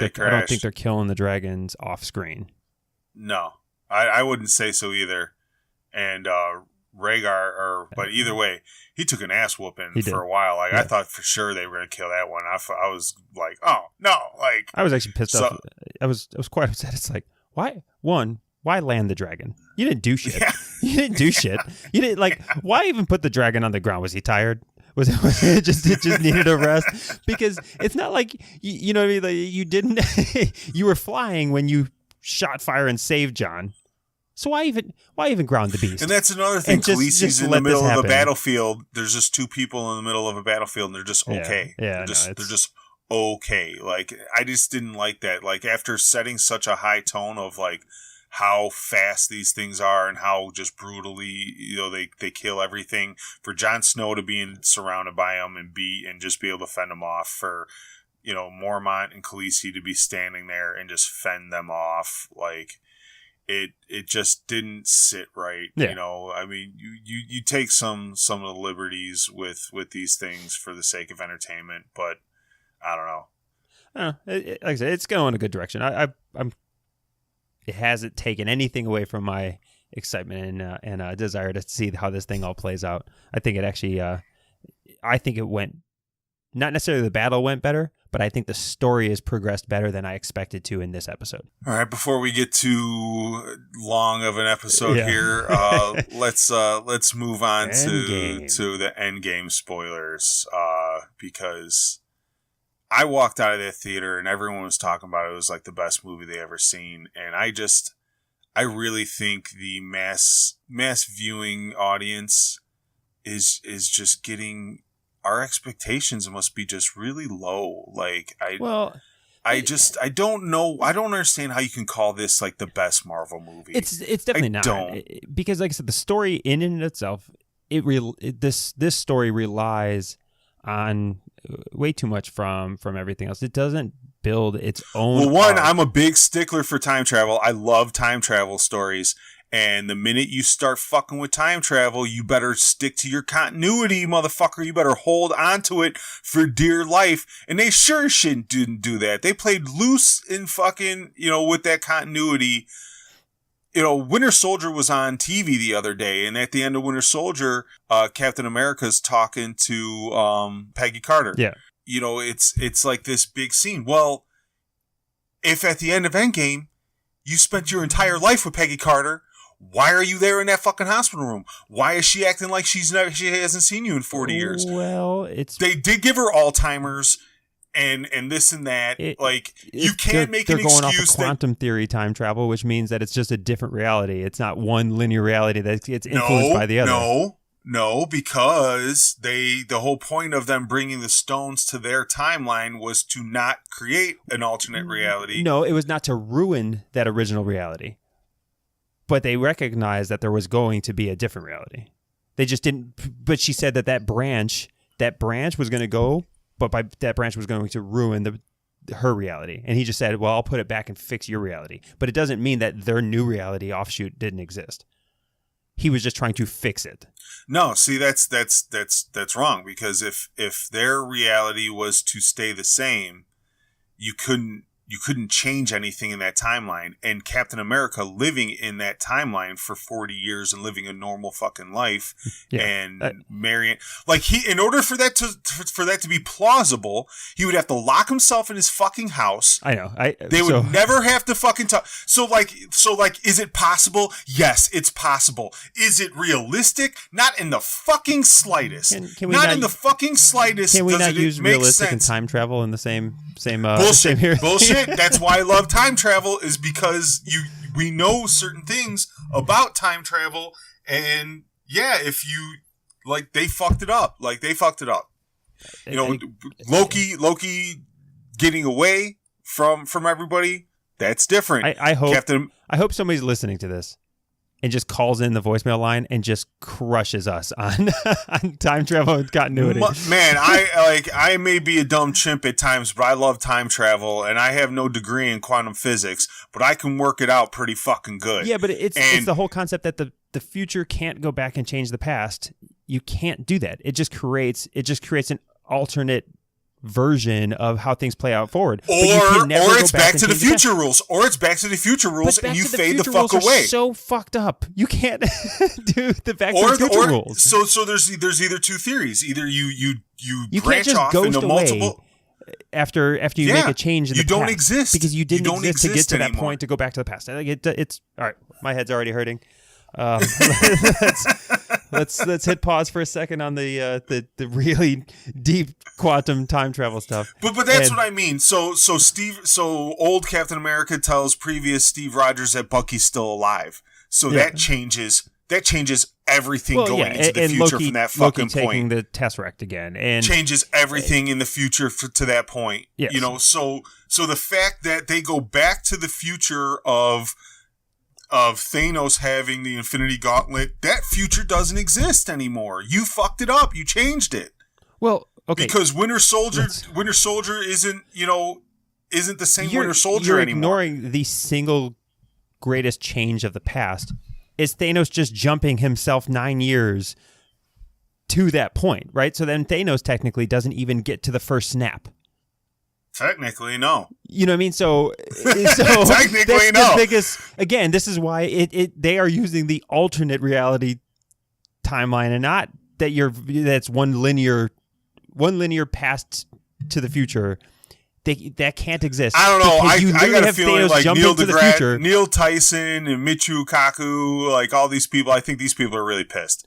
they're killing the dragons off screen. No, I wouldn't say so either. And Rhaegar, but either way, he took an ass whooping for a while. Like, I thought for sure they were going to kill that one. I was like, oh no! Like, I was actually pissed off. I was quite upset. It's like, why land the dragon? You didn't do shit. Yeah. You didn't do shit. You didn't why even put the dragon on the ground? Was he tired? Was it just needed a rest? Because it's not like you know what I mean. Like, you didn't. You were flying when you shot fire and saved Jon. So why even ground the beast? And that's another thing. Khaleesi's in the middle of the battlefield. There's just two people in the middle of a battlefield, and they're just okay. Yeah, they're just okay. Like, I just didn't like that. Like, after setting such a high tone of like how fast these things are and how just brutally they kill everything, for Jon Snow to be surrounded by them and just be able to fend them off, for Mormont and Khaleesi to be standing there and just fend them off, like. It just didn't sit right. Yeah. I mean, you take some of the liberties with these things for the sake of entertainment, but I don't know. Like I said, it's going in a good direction. It hasn't taken anything away from my excitement and desire to see how this thing all plays out. I think it actually, I think it went, not necessarily the battle went better, but I think the story has progressed better than I expected to in this episode. All right, before we get too long of an episode here, let's move on to the Endgame spoilers, because I walked out of that theater and everyone was talking about it was like the best movie they ever seen, and I really think the mass viewing audience is just getting. Our expectations must be just really low. Like, I don't know. I don't understand how you can call this like the best Marvel movie. It's definitely not. Because like I said, the story in and itself, this story relies on way too much from everything else. It doesn't build its own. Well, I'm a big stickler for time travel. I love time travel stories. And the minute you start fucking with time travel, you better stick to your continuity, motherfucker. You better hold on to it for dear life. And they sure didn't do that. They played loose in fucking, with that continuity. Winter Soldier was on TV the other day. And at the end of Winter Soldier, Captain America's talking to Peggy Carter. Yeah. It's like this big scene. Well, if at the end of Endgame, you spent your entire life with Peggy Carter, why are you there in that fucking hospital room? Why is she acting like she hasn't seen you in 40 years? Well, they did give her Alzheimer's, and this and that. You can't make an excuse. They're going off of quantum theory time travel, which means that it's just a different reality. It's not one linear reality that gets influenced by the other. No, because the whole point of them bringing the stones to their timeline was to not create an alternate reality. No, it was not to ruin that original reality. But they recognized that there was going to be a different reality. They just didn't. But she said that branch was going to go, but that branch was going to ruin her reality. And he just said, well, I'll put it back and fix your reality. But it doesn't mean that their new reality offshoot didn't exist. He was just trying to fix it. No, see, that's wrong, because if their reality was to stay the same, you couldn't change anything in that timeline. And Captain America living in that timeline for 40 years and living a normal fucking life and marrying, in order for that to be plausible, he would have to lock himself in his fucking house. I know. They would never have to fucking talk. So is it possible? Yes, it's possible. Is it realistic? Not in the fucking slightest. Can we not in the fucking slightest. Can we not use realistic sense. And time travel in the same bullshit? Same Bullshit. That's why I love time travel, is because we know certain things about time travel, and if you they fucked it up. Loki getting away from everybody, that's different. I hope somebody's listening to this and just calls in the voicemail line and just crushes us on time travel and continuity. Man, I may be a dumb chimp at times, but I love time travel, and I have no degree in quantum physics, but I can work it out pretty fucking good. Yeah, but it's the whole concept that the future can't go back and change the past. You can't do that. It just creates an alternate version of how things play out forward. Or it's Back to the Future rules. Or it's Back to the Future rules, and you fade the fuck away. So fucked up. You can't do the Back to the Future rules. So there's either two theories. Either you branch can't just off ghost into multiple. After you make a change in the past. You don't exist. Because you didn't exist to get to that anymore. point to go back to the past. It's all right. My head's already hurting. Let's hit pause for a second on the really deep quantum time travel stuff. But that's what I mean. So old Captain America tells previous Steve Rogers that Bucky's still alive. So that changes everything going into the future Loki, from that fucking Loki taking point. the Tesseract again and changes everything in the future to that point. Yes. So the fact that they go back to the future of Thanos having the Infinity Gauntlet, that future doesn't exist anymore. You fucked it up. You changed it. Well, okay. Because Winter Soldier isn't the same Winter Soldier anymore. You're ignoring the single greatest change of the past. Is Thanos just jumping himself 9 years to that point, right? So then Thanos technically doesn't even get to the first snap. Technically, no. You know what I mean? So technically, no. The biggest, again, this is why they are using the alternate reality timeline, and not that's one linear past to the future. That can't exist. I don't know. I got a feeling Thanos like Neil deGrasse, Neil Tyson, and Michio Kaku, like all these people. I think these people are really pissed.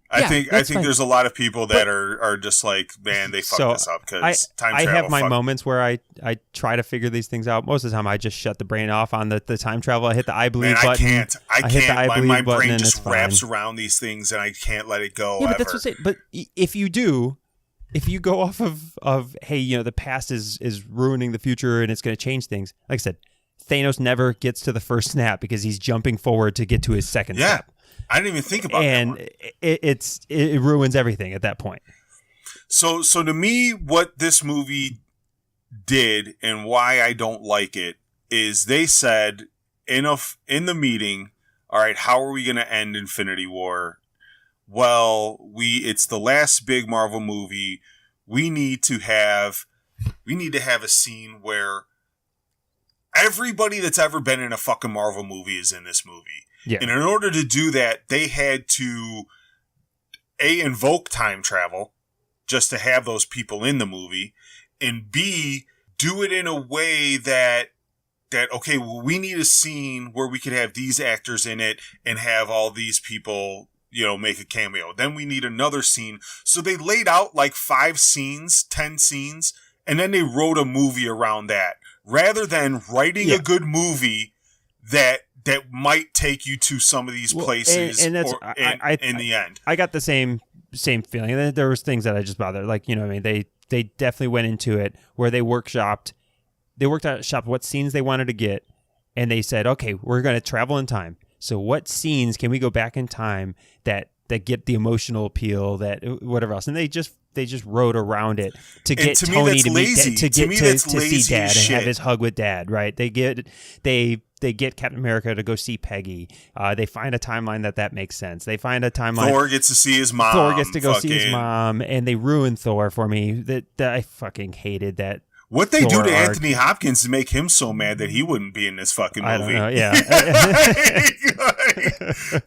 I think there's a lot of people that are just like, man, they fucked this up because time travel. I have my moments where I try to figure these things out. Most of the time, I just shut the brain off on the time travel. I hit the I believe button. I can't. My brain and just wraps around these things, and I can't let it go. Yeah, but that's what I'm saying. But if you go off of hey, the past is ruining the future and it's going to change things. Like I said, Thanos never gets to the first snap because he's jumping forward to get to his second snap. I didn't even think about that. And it ruins everything at that point. So to me, what this movie did and why I don't like it is they said in the meeting, all right, how are we going to end Infinity War? Well, it's the last big Marvel movie. We need to have a scene where everybody that's ever been in a fucking Marvel movie is in this movie. Yeah. And in order to do that, they had to invoke time travel just to have those people in the movie, and B, do it in a way that okay, well, we need a scene where we could have these actors in it and have all these people, make a cameo. Then we need another scene. So they laid out like 5 scenes, 10 scenes, and then they wrote a movie around that, rather than writing a good movie that might take you to some of these places. And that's in the end, I got the same feeling. There was things that I just bothered. Like, you know, I mean, they definitely went into it where they workshopped what scenes they wanted to get, and they said, okay, we're going to travel in time. So what scenes can we go back in time that get the emotional appeal, that whatever else, and they just wrote around it to get Tony to meet to see Dad and have his hug with Dad, right? They get Captain America to go see Peggy. They find a timeline that makes sense. They find a timeline. Thor gets to see his mom. Thor gets to go see his mom, and they ruin Thor for me. That I fucking hated that. What they do to Anthony Hopkins to make him so mad that he wouldn't be in this fucking movie? I don't know. Yeah.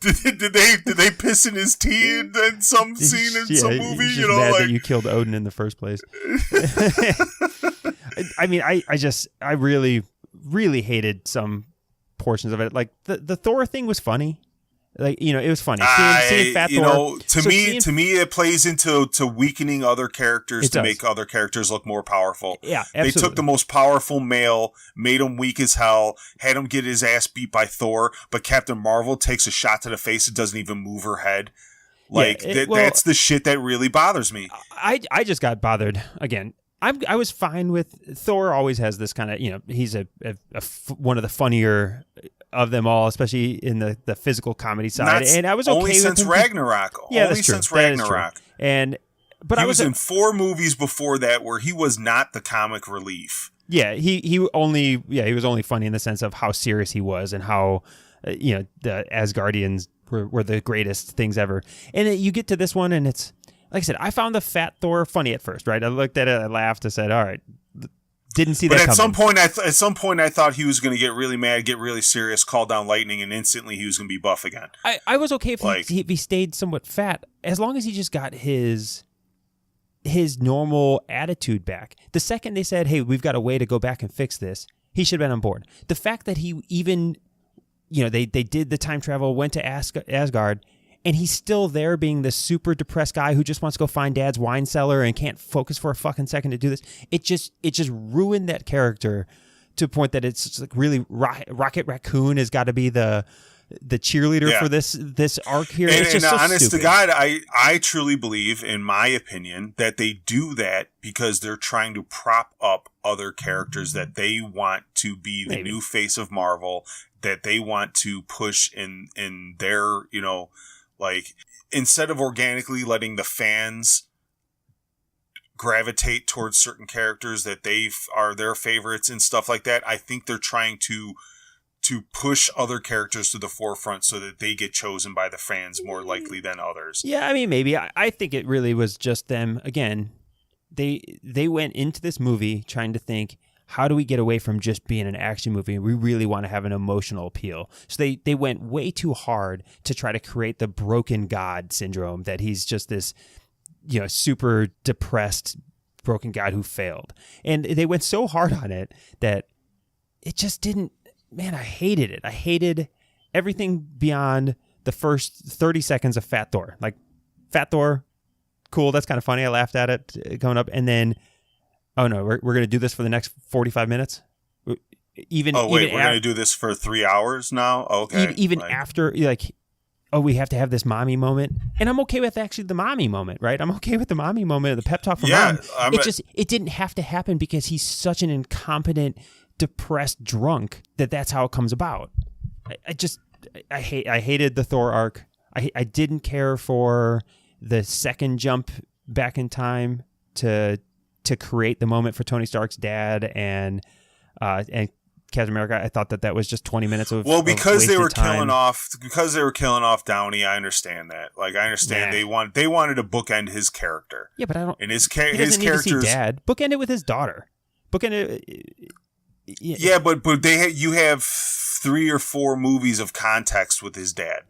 did they piss in his tea in some scene in some movie? He's just mad that you killed Odin in the first place. I mean, I really, really hated some portions of it. Like the Thor thing was funny. Like, you know, it was funny. Seeing Fat Thor. To me, it plays into weakening other characters to make other characters look more powerful. Yeah, absolutely. They took the most powerful male, made him weak as hell, had him get his ass beat by Thor, but Captain Marvel takes a shot to the face and doesn't even move her head. Like, that's the shit that really bothers me. I just got bothered again. I was fine with Thor. Always has this kind of, you know, he's one of the funnier of them all, especially in the physical comedy side. And I was okay only with since him. Ragnarok. Yeah, only since Ragnarok. But he was in 4 movies before that where he was not the comic relief. Yeah, he was only funny in the sense of how serious he was and how the Asgardians were the greatest things ever. And you get to this one, and it's like I said, I found the Fat Thor funny at first, right? I looked at it, I laughed, I said, all right. Didn't see that coming. But at some point, I thought he was going to get really mad, get really serious, call down lightning, and instantly he was going to be buff again. I was okay if he stayed somewhat fat, as long as he just got his normal attitude back. The second they said, hey, we've got a way to go back and fix this, he should have been on board. The fact that he even, they did the time travel, went to Asgard, and he's still there being this super depressed guy who just wants to go find Dad's wine cellar and can't focus for a fucking second to do this. It just ruined that character to a point that it's just like really Rocket Raccoon has got to be the cheerleader for this arc here. It's just so honest stupid. to God, I truly believe, in my opinion, that they do that because they're trying to prop up other characters that they want to be the new face of Marvel, that they want to push in their, like, instead of organically letting the fans gravitate towards certain characters that are their favorites and stuff like that, I think they're trying to push other characters to the forefront so that they get chosen by the fans more likely than others. Yeah, I mean, maybe. I think it really was just them. Again, they went into this movie trying to think, how do we get away from just being an action movie? We really want to have an emotional appeal. So they went way too hard to try to create the broken god syndrome, that he's just this, super depressed, broken god who failed. And they went so hard on it that it just didn't, man, I hated it. I hated everything beyond the first 30 seconds of Fat Thor. Like, Fat Thor, cool, that's kind of funny. I laughed at it coming up. And then, oh no, we're going to do this for the next 45 minutes? We're going to do this for 3 hours now? Okay. Even after, we have to have this mommy moment. And I'm okay with actually the mommy moment, right? I'm okay with the mommy moment, the pep talk from mom. It didn't have to happen because he's such an incompetent, depressed drunk that's how it comes about. I hated the Thor arc. I didn't care for the second jump back in time to create the moment for Tony Stark's dad and Captain America. I thought that was just 20 minutes of because they were time. killing off Downey. I understand that. Like, I understand they wanted to bookend his character. Yeah, but I don't. And his he his doesn't character's need to see dad. Bookend it with his daughter. Bookend it. Yeah, but you have 3 or 4 movies of context with his dad.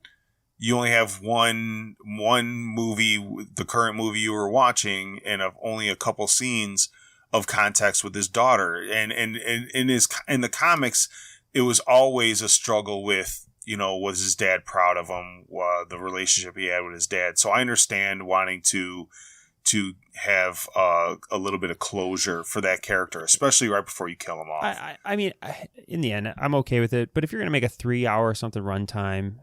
You only have one movie, the current movie you were watching, and only a couple scenes of context with his daughter. And in the comics, it was always a struggle with, was his dad proud of him, the relationship he had with his dad. So I understand wanting to, to have a little bit of closure for that character, especially right before you kill him off. I mean, in the end, I'm okay with it. But if you're gonna make a 3-hour something runtime,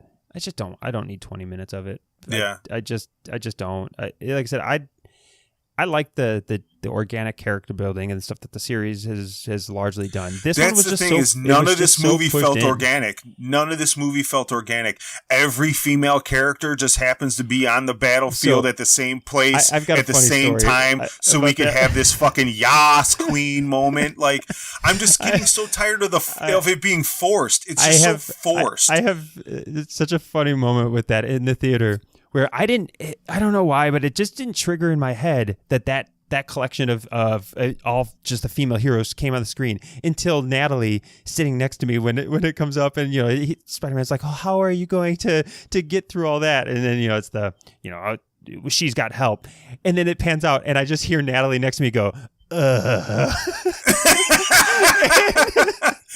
I don't need 20 minutes of it. Yeah, I just don't. Like I said, I like the organic character building and stuff that the series has largely done. That's one was the just thing is none of this movie felt organic. None of this movie felt organic. Every female character just happens to be on the battlefield at the same place at the same time, so we could have this fucking Yas Queen moment. Like, I'm just getting so tired of it being forced. It's just so forced. I have such a funny moment with that in the theater, where I don't know why, but it just didn't trigger in my head that collection of all just the female heroes came on the screen until Natalie sitting next to me when it comes up, and Spider-Man's like, oh, how are you going to get through all that? And then it's the she's got help, and then it pans out, and I just hear Natalie next to me go,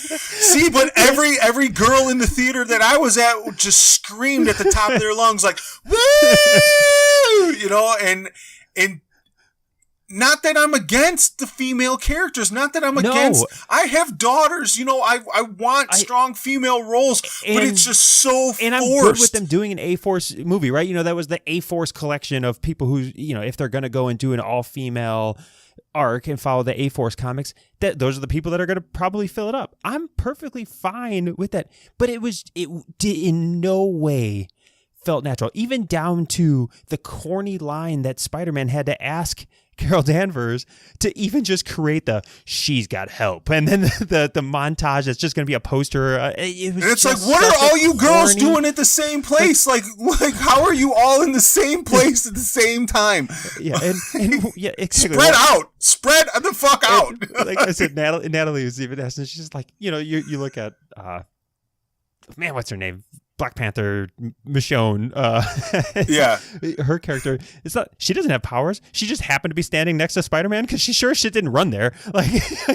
See, but every girl in the theater that I was at just screamed at the top of their lungs like, woo! And not that I'm against the female characters, not that I'm against. I have daughters, I want strong female roles, but it's just so forced. And I'm good with them doing an A-Force movie, right? That was the A-Force collection of people who, if they're going to go and do an all-female arc and follow the A-Force comics, those are the people that are going to probably fill it up. I'm perfectly fine with that, but it did in no way felt natural, even down to the corny line that Spider-Man had to ask Carol Danvers to even just create the "she's got help," and then the montage that's just going to be a poster. It's like, what are all you girls doing at the same place? Like how are you all in the same place at the same time? Yeah, and yeah, exactly. Spread the fuck out. Like I said, Natalie was even asking. She's just like, you look at man, what's her name? Black Panther, Michonne, yeah, her character. It's not. She doesn't have powers. She just happened to be standing next to Spider-Man because she sure as shit didn't run there. Like,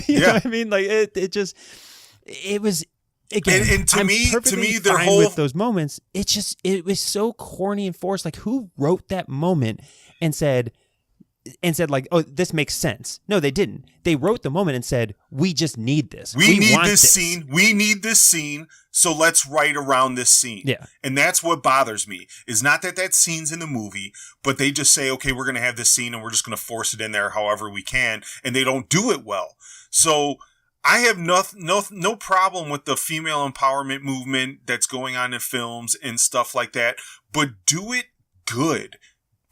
you know what I mean? Like it was again. And to me, their whole with those moments. It was so corny and forced. Like, who wrote that moment and said like, oh, this makes sense? No, they didn't. They wrote the moment and said, we just need this. We need this scene. We need this scene. So let's write around this scene. Yeah. And that's what bothers me, is not that scene's in the movie, but they just say, okay, we're going to have this scene and we're just going to force it in there however we can. And they don't do it well. So I have no problem with the female empowerment movement that's going on in films and stuff like that, but do it good.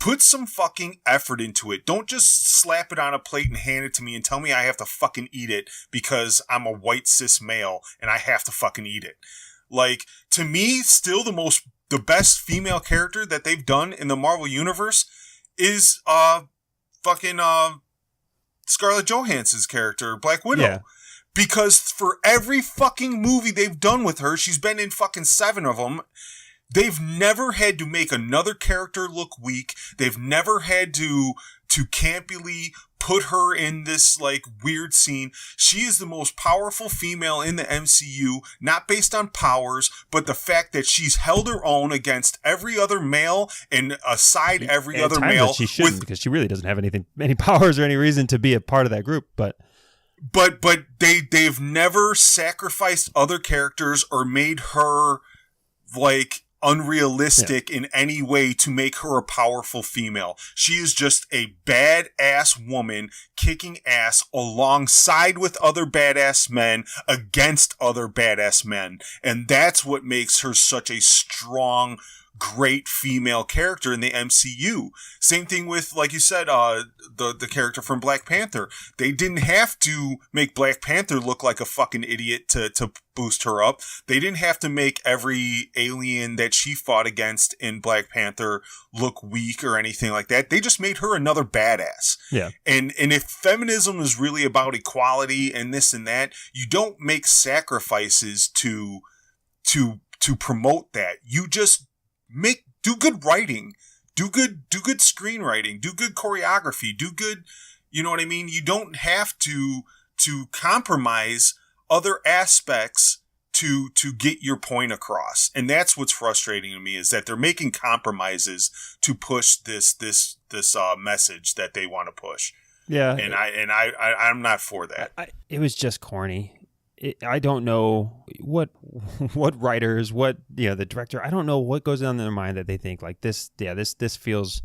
Put some fucking effort into it. Don't just slap it on a plate and hand it to me and tell me I have to fucking eat it because I'm a white cis male and I have to fucking eat it. Like, to me, still the best female character that they've done in the Marvel Universe is fucking Scarlett Johansson's character, Black Widow. Yeah. Because for every fucking movie they've done with her, she's been in fucking 7 of them. They've never had to make another character look weak. They've never had to campily put her in this like weird scene. She is the most powerful female in the MCU, not based on powers, but the fact that she's held her own against every other male and aside every other male. She shouldn't, because she really doesn't have any powers or any reason to be a part of that group, but they've never sacrificed other characters or made her like unrealistic in any way to make her a powerful female. She is just a badass woman kicking ass alongside with other badass men against other badass men. And that's what makes her such a strong, great female character in the MCU. Same thing with, like you said, the character from Black Panther. They didn't have to make Black Panther look like a fucking idiot to boost her up. They didn't have to make every alien that she fought against in Black Panther look weak or anything like that. They just made her another badass. Yeah. And if feminism is really about equality and this and that, you don't make sacrifices to promote that. You just do good writing, do good screenwriting, do good choreography, do good, you know what I mean? You don't have to compromise other aspects to get your point across. And that's what's frustrating to me, is that they're making compromises to push this message that they want to push. Yeah. And I'm not for that. It was just corny. I don't know what writers, the director, I don't know what goes on in their mind that they think like this feels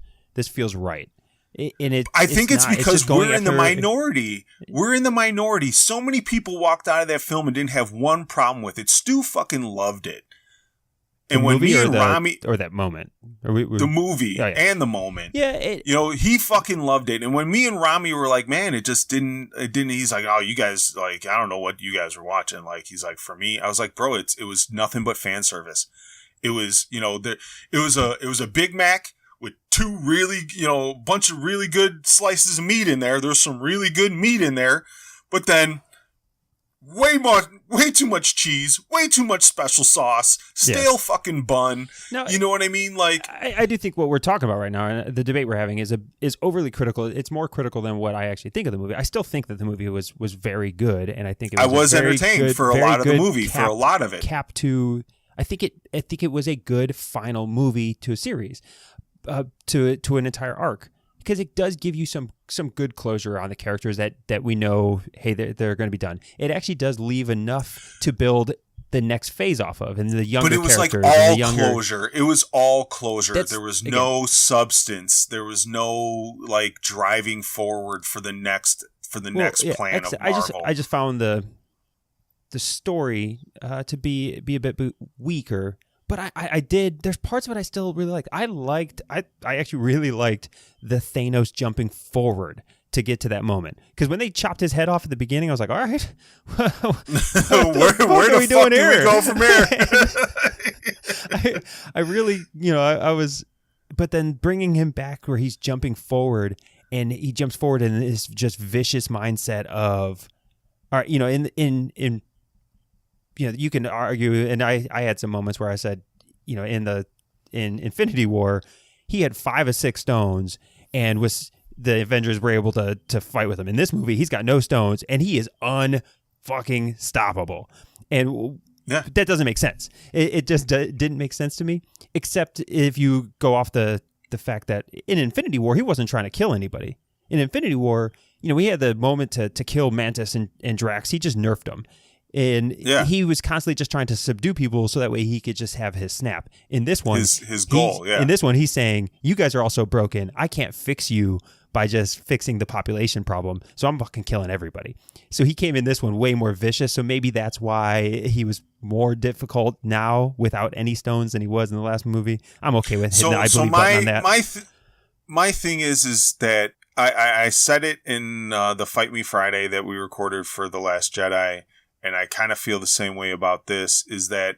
right. I think it's because we're in the minority. We're in the minority. So many people walked out of that film and didn't have one problem with it. Stu fucking loved it. And when me and Rami, or that moment, the movie and the moment, he fucking loved it. And when me and Rami were like, man, it didn't. He's like, oh, you guys, like, I don't know what you guys were watching. Like, he's like, for me, I was like, bro, it was nothing but fan service. It was, it was a Big Mac with two really, bunch of really good slices of meat in there. There's some really good meat in there, but then way too much cheese, way too much special sauce, stale fucking bun. No, you know what I mean? Like, I do think what we're talking about right now, and the debate we're having, is overly critical. It's more critical than what I actually think of the movie. I still think that the movie was very good, and I think it was entertained for a lot of the movie, for a lot of it. I think it was a good final movie to a series, to an entire arc. Because it does give you some good closure on the characters that we know, hey, they're going to be done. It actually does leave enough to build the next phase off of, and the younger characters. But it was like all closure. It was all closure. There was no substance. There was no like driving forward for the next plan of Marvel. I just found the story to be a bit weaker. But I did. There's parts of it I still really liked. I actually really liked the Thanos jumping forward to get to that moment. Because when they chopped his head off at the beginning, I was like, all right, what where the fuck do we go from here? I really, I was, but then bringing him back where he's jumping forward, and he jumps forward in this just vicious mindset of, all right, in you can argue, and I had some moments where I said, in Infinity War, he had 5 or 6 stones, and the Avengers were able to fight with him. In this movie, he's got no stones, and he is unfucking stoppable. And that doesn't make sense. It just didn't make sense to me, except if you go off the fact that in Infinity War, he wasn't trying to kill anybody. In Infinity War, we had the moment to kill Mantis and Drax. He just nerfed them. And he was constantly just trying to subdue people so that way he could just have his snap. In this one, his goal, in this one, he's saying, you guys are also broken. I can't fix you by just fixing the population problem. So I'm fucking killing everybody. So he came in this one way more vicious. So maybe that's why he was more difficult now without any stones than he was in the last movie. I'm okay with hitting the I believe button on that. My thing is that I said it in the Fight Me Friday that we recorded for The Last Jedi. And I kind of feel the same way about this, is that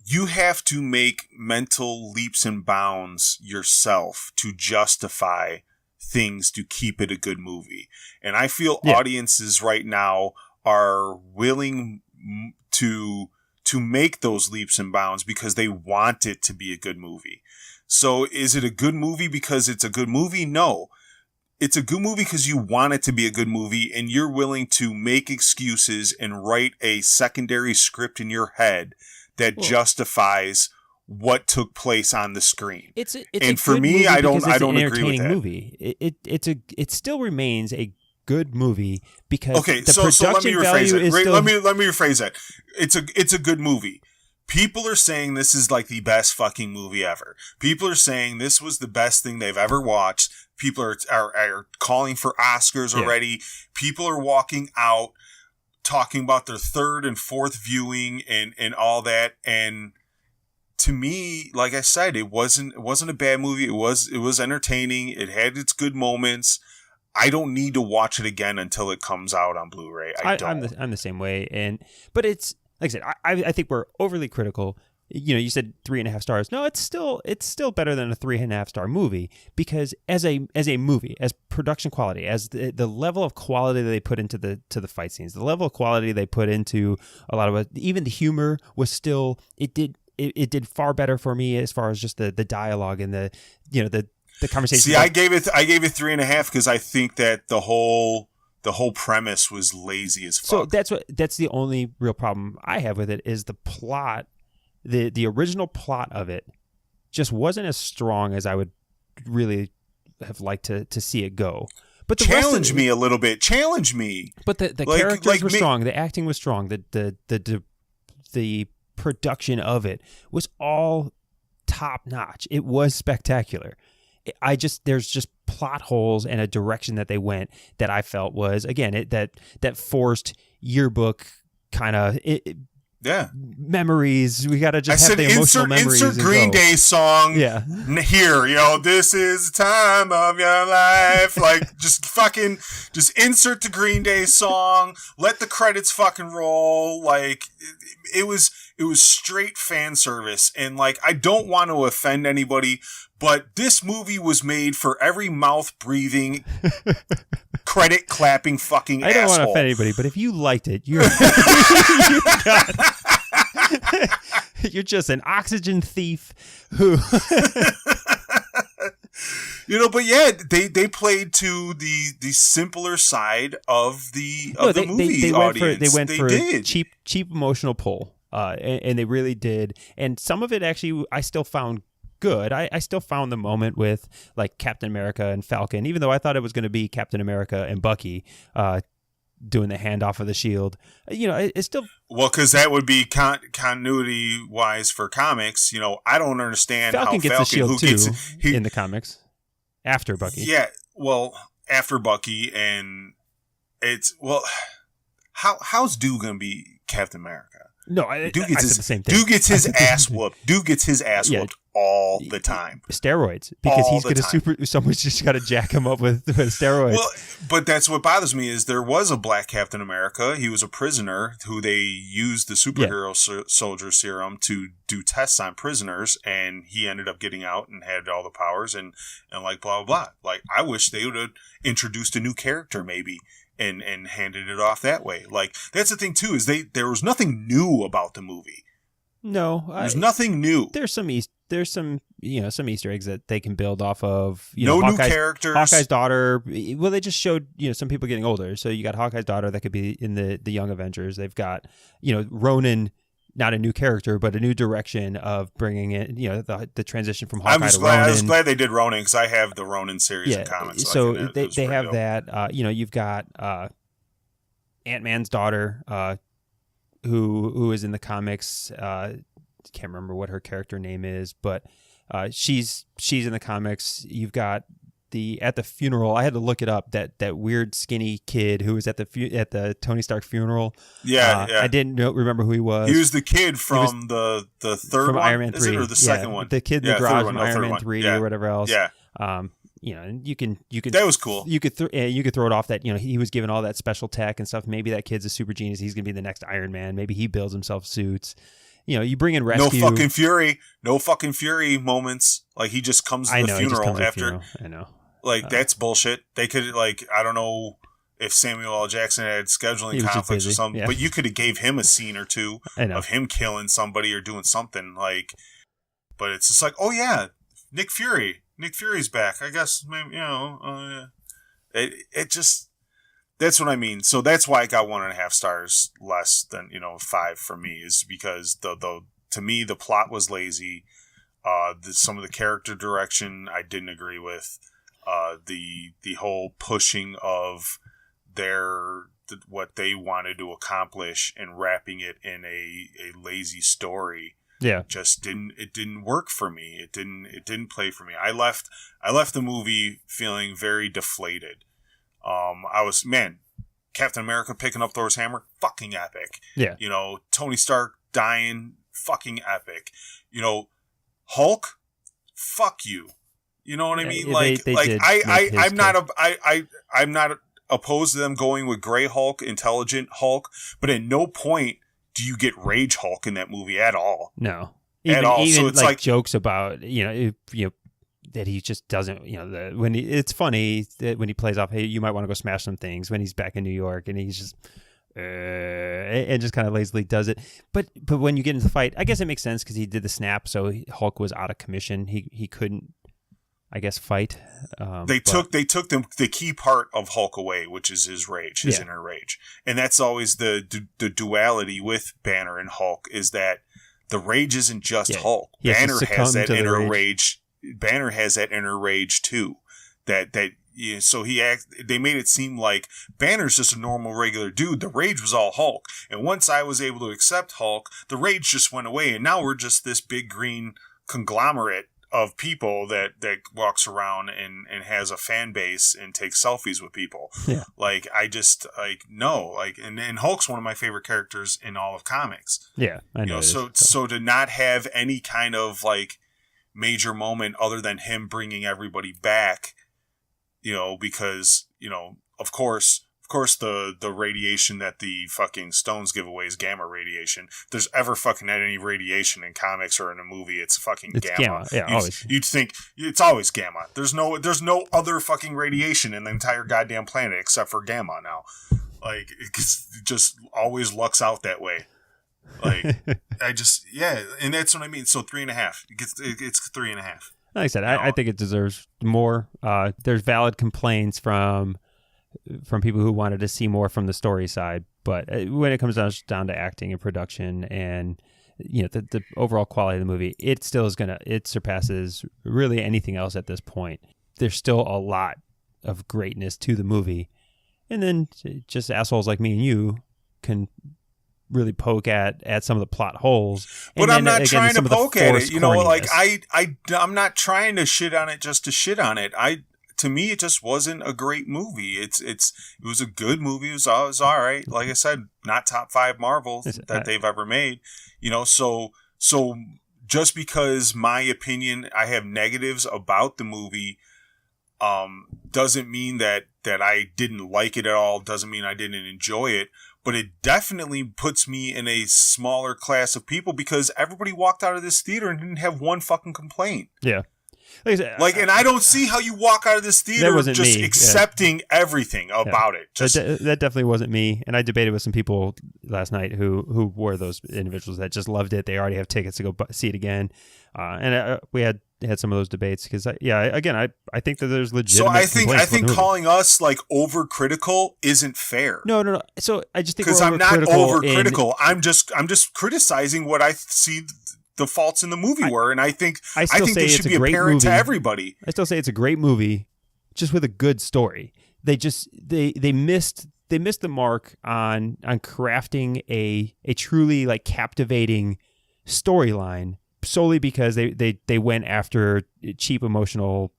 you have to make mental leaps and bounds yourself to justify things to keep it a good movie. And I feel audiences right now are willing to make those leaps and bounds because they want it to be a good movie. So is it a good movie because it's a good movie? No. It's a good movie because you want it to be a good movie, and you're willing to make excuses and write a secondary script in your head that justifies what took place on the screen. For me, I don't agree with that. Movie. It still remains a good movie because so let me rephrase it. Let me rephrase that. It's a good movie. People are saying this is like the best fucking movie ever. People are saying this was the best thing they've ever watched. People are calling for Oscars already. People are walking out talking about their 3rd and 4th viewing and all that. And to me, like I said, it wasn't a bad movie. It was entertaining. It had its good moments. I don't need to watch it again until it comes out on Blu-ray. I'm the same way. But it's, like I said, I think we're overly critical. You said 3.5 stars. No, it's still better than a 3.5 star movie, because as a movie, as production quality, as the level of quality that they put into the fight scenes, the level of quality they put into a lot of it, even the humor was still, it did far better for me as far as just the dialogue and the conversation. See, I gave it 3.5 because I think that the whole the whole premise was lazy as So fuck. that's the only real problem I have with it is the plot. The original plot of it just wasn't as strong as I would really have liked to see it go. But the challenge me a little bit. Challenge me. But the characters were strong. The acting was strong. The production of it was all top notch. It was spectacular. There's just plot holes and a direction that they went that I felt was, again, that forced yearbook kind of memories. We got to just have the emotional memories. Insert Green Day song. Yeah. Here, this is the time of your life. Like, just insert the Green Day song. Let the credits fucking roll. Like, it was straight fan service. And like, I don't want to offend anybody, but this movie was made for every mouth breathing, credit clapping fucking asshole. I don't want to offend anybody, but if you liked it, you're you're just an oxygen thief who but yeah, they played to the simpler side of the movie audience. They went for a cheap emotional pull. And they really did. And some of it actually I still found good. I still found the moment with like Captain America and Falcon, even though I thought it was going to be Captain America and Bucky doing the handoff of the shield. It's still... Well, because that would be continuity-wise for comics. I don't understand Falcon how gets Falcon... the shield in the comics. After Bucky. Yeah, well, after Bucky, and it's... Well, how's Dude going to be Captain America? No, I said the same thing. Dude gets his ass whooped. Dude gets his ass whooped all the time. Steroids, because he's going to someone's just got to jack him up with steroids. Well, but that's what bothers me is there was a black Captain America. He was a prisoner who they used the superhero soldier serum to do tests on prisoners, and he ended up getting out and had all the powers and like blah, blah, blah. Like, I wish they would have introduced a new character maybe. And handed it off that way. Like, that's the thing too, is there was nothing new about the movie. No, there's nothing new. There's some some Easter eggs that they can build off of. New characters. Hawkeye's daughter. Well, they just showed some people getting older. So you got Hawkeye's daughter that could be in the Young Avengers. They've got Ronan. Not a new character, but a new direction of bringing in, the transition from Hawkeye to Ronan. I was glad they did Ronan because I have the Ronan series of comics. So they have dope. That. You've got Ant-Man's daughter, who is in the comics. Can't remember what her character name is, but she's in the comics. You've got at the funeral. I had to look it up. That weird skinny kid who was at the Tony Stark funeral. Yeah. I didn't remember who he was. He was the kid from the third from one, Iron Man 3, is it, or the second one? The kid in the garage from Iron Man 3 or whatever else. Yeah. And you can that was cool. You could throw it off that he was given all that special tech and stuff. Maybe that kid's a super genius. He's gonna be the next Iron Man. Maybe he builds himself suits. You bring in rescue. No fucking Fury moments. Like, he just comes to the funeral after. I know. Like, that's bullshit. They could, like, I don't know if Samuel L. Jackson had scheduling conflicts or something, but you could have gave him a scene or two of him killing somebody or doing something, like, but it's just like, oh yeah, Nick Fury's back. I guess, maybe, it just, that's what I mean. So that's why I got 1.5 stars less than, 5 for me, is because to me, the plot was lazy. Some of the character direction I didn't agree with. The whole pushing of what they wanted to accomplish and wrapping it in a lazy story just didn't work for me. It didn't play for me. I left the movie feeling very deflated. Captain America picking up Thor's hammer, fucking epic. Yeah. Tony Stark dying, fucking epic. Hulk, fuck you. You know what I mean? I'm not opposed to them going with Gray Hulk, Intelligent Hulk, but at no point do you get Rage Hulk in that movie at all. No, at all. Even so it's like jokes about that he just doesn't. It's funny that when he plays off, hey, you might want to go smash some things when he's back in New York, and he's just. And just kind of lazily does it, but when you get into the fight, I guess it makes sense because he did the snap, so Hulk was out of commission. He couldn't. I guess, fight. They took the key part of Hulk away, which is his rage, his inner rage. And that's always the duality with Banner and Hulk, is that the rage isn't just Hulk. Banner has that inner rage. Banner has that inner rage too. So they made it seem like Banner's just a normal, regular dude. The rage was all Hulk. And once I was able to accept Hulk, the rage just went away. And now we're just this big green conglomerate of people that walks around and has a fan base and takes selfies with people. Yeah. Like, I just, like, no. Like, and Hulk's one of my favorite characters in all of comics. Yeah, I know. So to not have any kind of, like, major moment other than him bringing everybody back, because, of course the radiation that the fucking stones give away is gamma radiation. If there's ever fucking any radiation in comics or in a movie, it's fucking gamma. Yeah, always. You'd think it's always gamma. There's no other fucking radiation in the entire goddamn planet except for gamma now. Like, it just always lucks out that way. Like, and that's what I mean. So 3.5. It's 3.5. Like I said, I think it deserves more. There's valid complaints from people who wanted to see more from the story side, but when it comes down to acting and production and the overall quality of the movie, it still is it surpasses really anything else at this point. There's still a lot of greatness to the movie, and then just assholes like me and you can really poke at some of the plot holes. But I'm not trying to poke at it. Like I'm not trying to shit on it just to shit on it. To me, it just wasn't a great movie. It was a good movie. It was all right. Like I said, not top 5 Marvels that they've ever made. So just because my opinion, I have negatives about the movie, doesn't mean that I didn't like it at all. Doesn't mean I didn't enjoy it. But it definitely puts me in a smaller class of people because everybody walked out of this theater and didn't have one fucking complaint. Yeah. And I don't see how you walk out of this theater just accepting everything about it. That definitely wasn't me. And I debated with some people last night who were those individuals that just loved it. They already have tickets to go see it again. And we had some of those debates because, I think that there's legitimate. So I think calling us like overcritical isn't fair. No. So I just think because I'm not overcritical. I'm just criticizing what I see the faults in the movie were, and I think this should be apparent to everybody. I still say it's a great movie, just with a good story. They missed the mark on crafting a truly like captivating storyline solely because they went after cheap emotional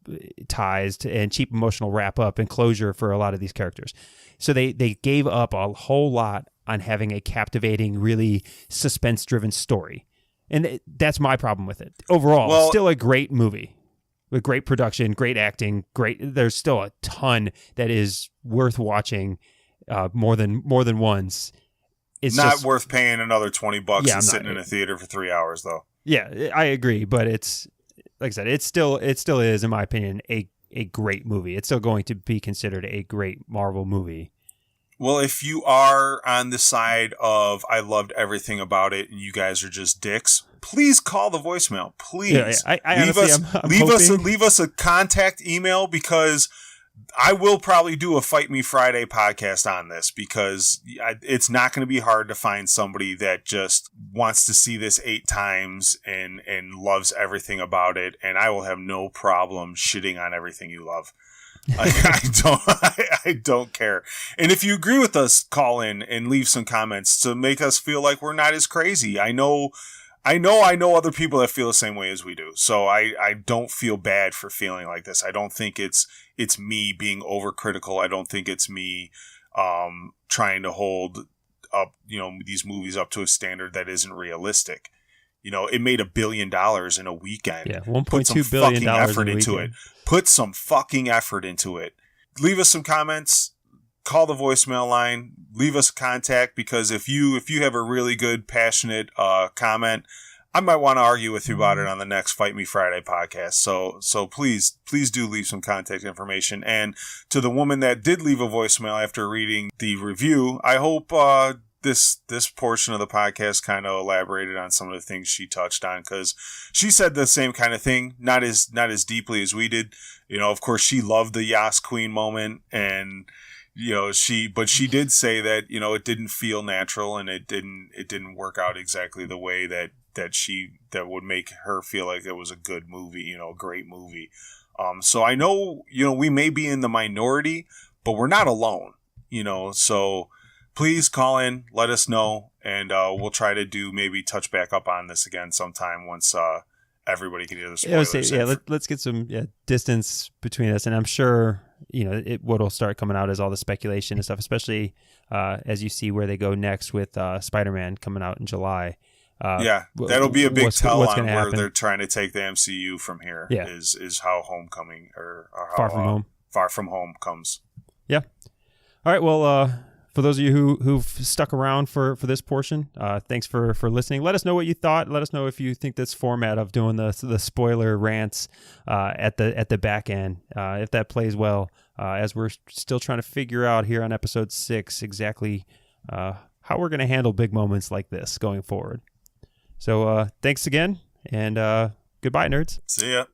ties and cheap emotional wrap up and closure for a lot of these characters. So they gave up a whole lot on having a captivating, really suspense driven story. And that's my problem with it. Overall, still a great movie with great production, great acting, there's still a ton that is worth watching more than once. It's not worth paying another $20 and sitting in a theater for 3 hours, though. Yeah, I agree, but it's like I said, it still is, in my opinion, a great movie. It's still going to be considered a great Marvel movie. Well, if you are on the side of I loved everything about it and you guys are just dicks, please call the voicemail. Please. Yeah, leave us a contact email because I will probably do a Fight Me Friday podcast on this because it's not going to be hard to find somebody that just wants to see this 8 times and loves everything about it. And I will have no problem shitting on everything you love. I don't care. And if you agree with us, call in and leave some comments to make us feel like we're not as crazy. I know other people that feel the same way as we do. So I don't feel bad for feeling like this. I don't think it's me being overcritical. I don't think it's me trying to hold up, these movies up to a standard that isn't realistic. It made $1 billion in a weekend. Yeah, $1.2 billion effort into it. Put some fucking effort into it. Leave us some comments. Call the voicemail line. Leave us a contact because if you have a really good, passionate comment, I might want to argue with you about it on the next Fight Me Friday podcast. So please do leave some contact information. And to the woman that did leave a voicemail after reading the review, I hope this portion of the podcast kind of elaborated on some of the things she touched on, because she said the same kind of thing, not as deeply as we did. You know, of course, she loved the Yas Queen moment, and you know, she did say that, you know, it didn't feel natural, and it didn't work out exactly the way that would make her feel like it was a good movie, you know, a great movie. So I know, you know, we may be in the minority, but we're not alone, you know, so please call in, let us know, and we'll try to maybe touch back up on this again sometime once everybody can hear the spoilers. Let's get some distance between us, and I'm sure, you know, what'll start coming out is all the speculation and stuff, especially as you see where they go next with Spider-Man coming out in July. That'll be a big tell on where happen. They're trying to take the MCU from here. Yeah. Is how Homecoming or how Far From Home comes. Yeah. All right. Well, for those of you who've stuck around for this portion, thanks for listening. Let us know what you thought. Let us know if you think this format of doing the spoiler rants at the back end, if that plays well, as we're still trying to figure out here on episode 6 exactly how we're going to handle big moments like this going forward. So thanks again, and goodbye, nerds. See ya.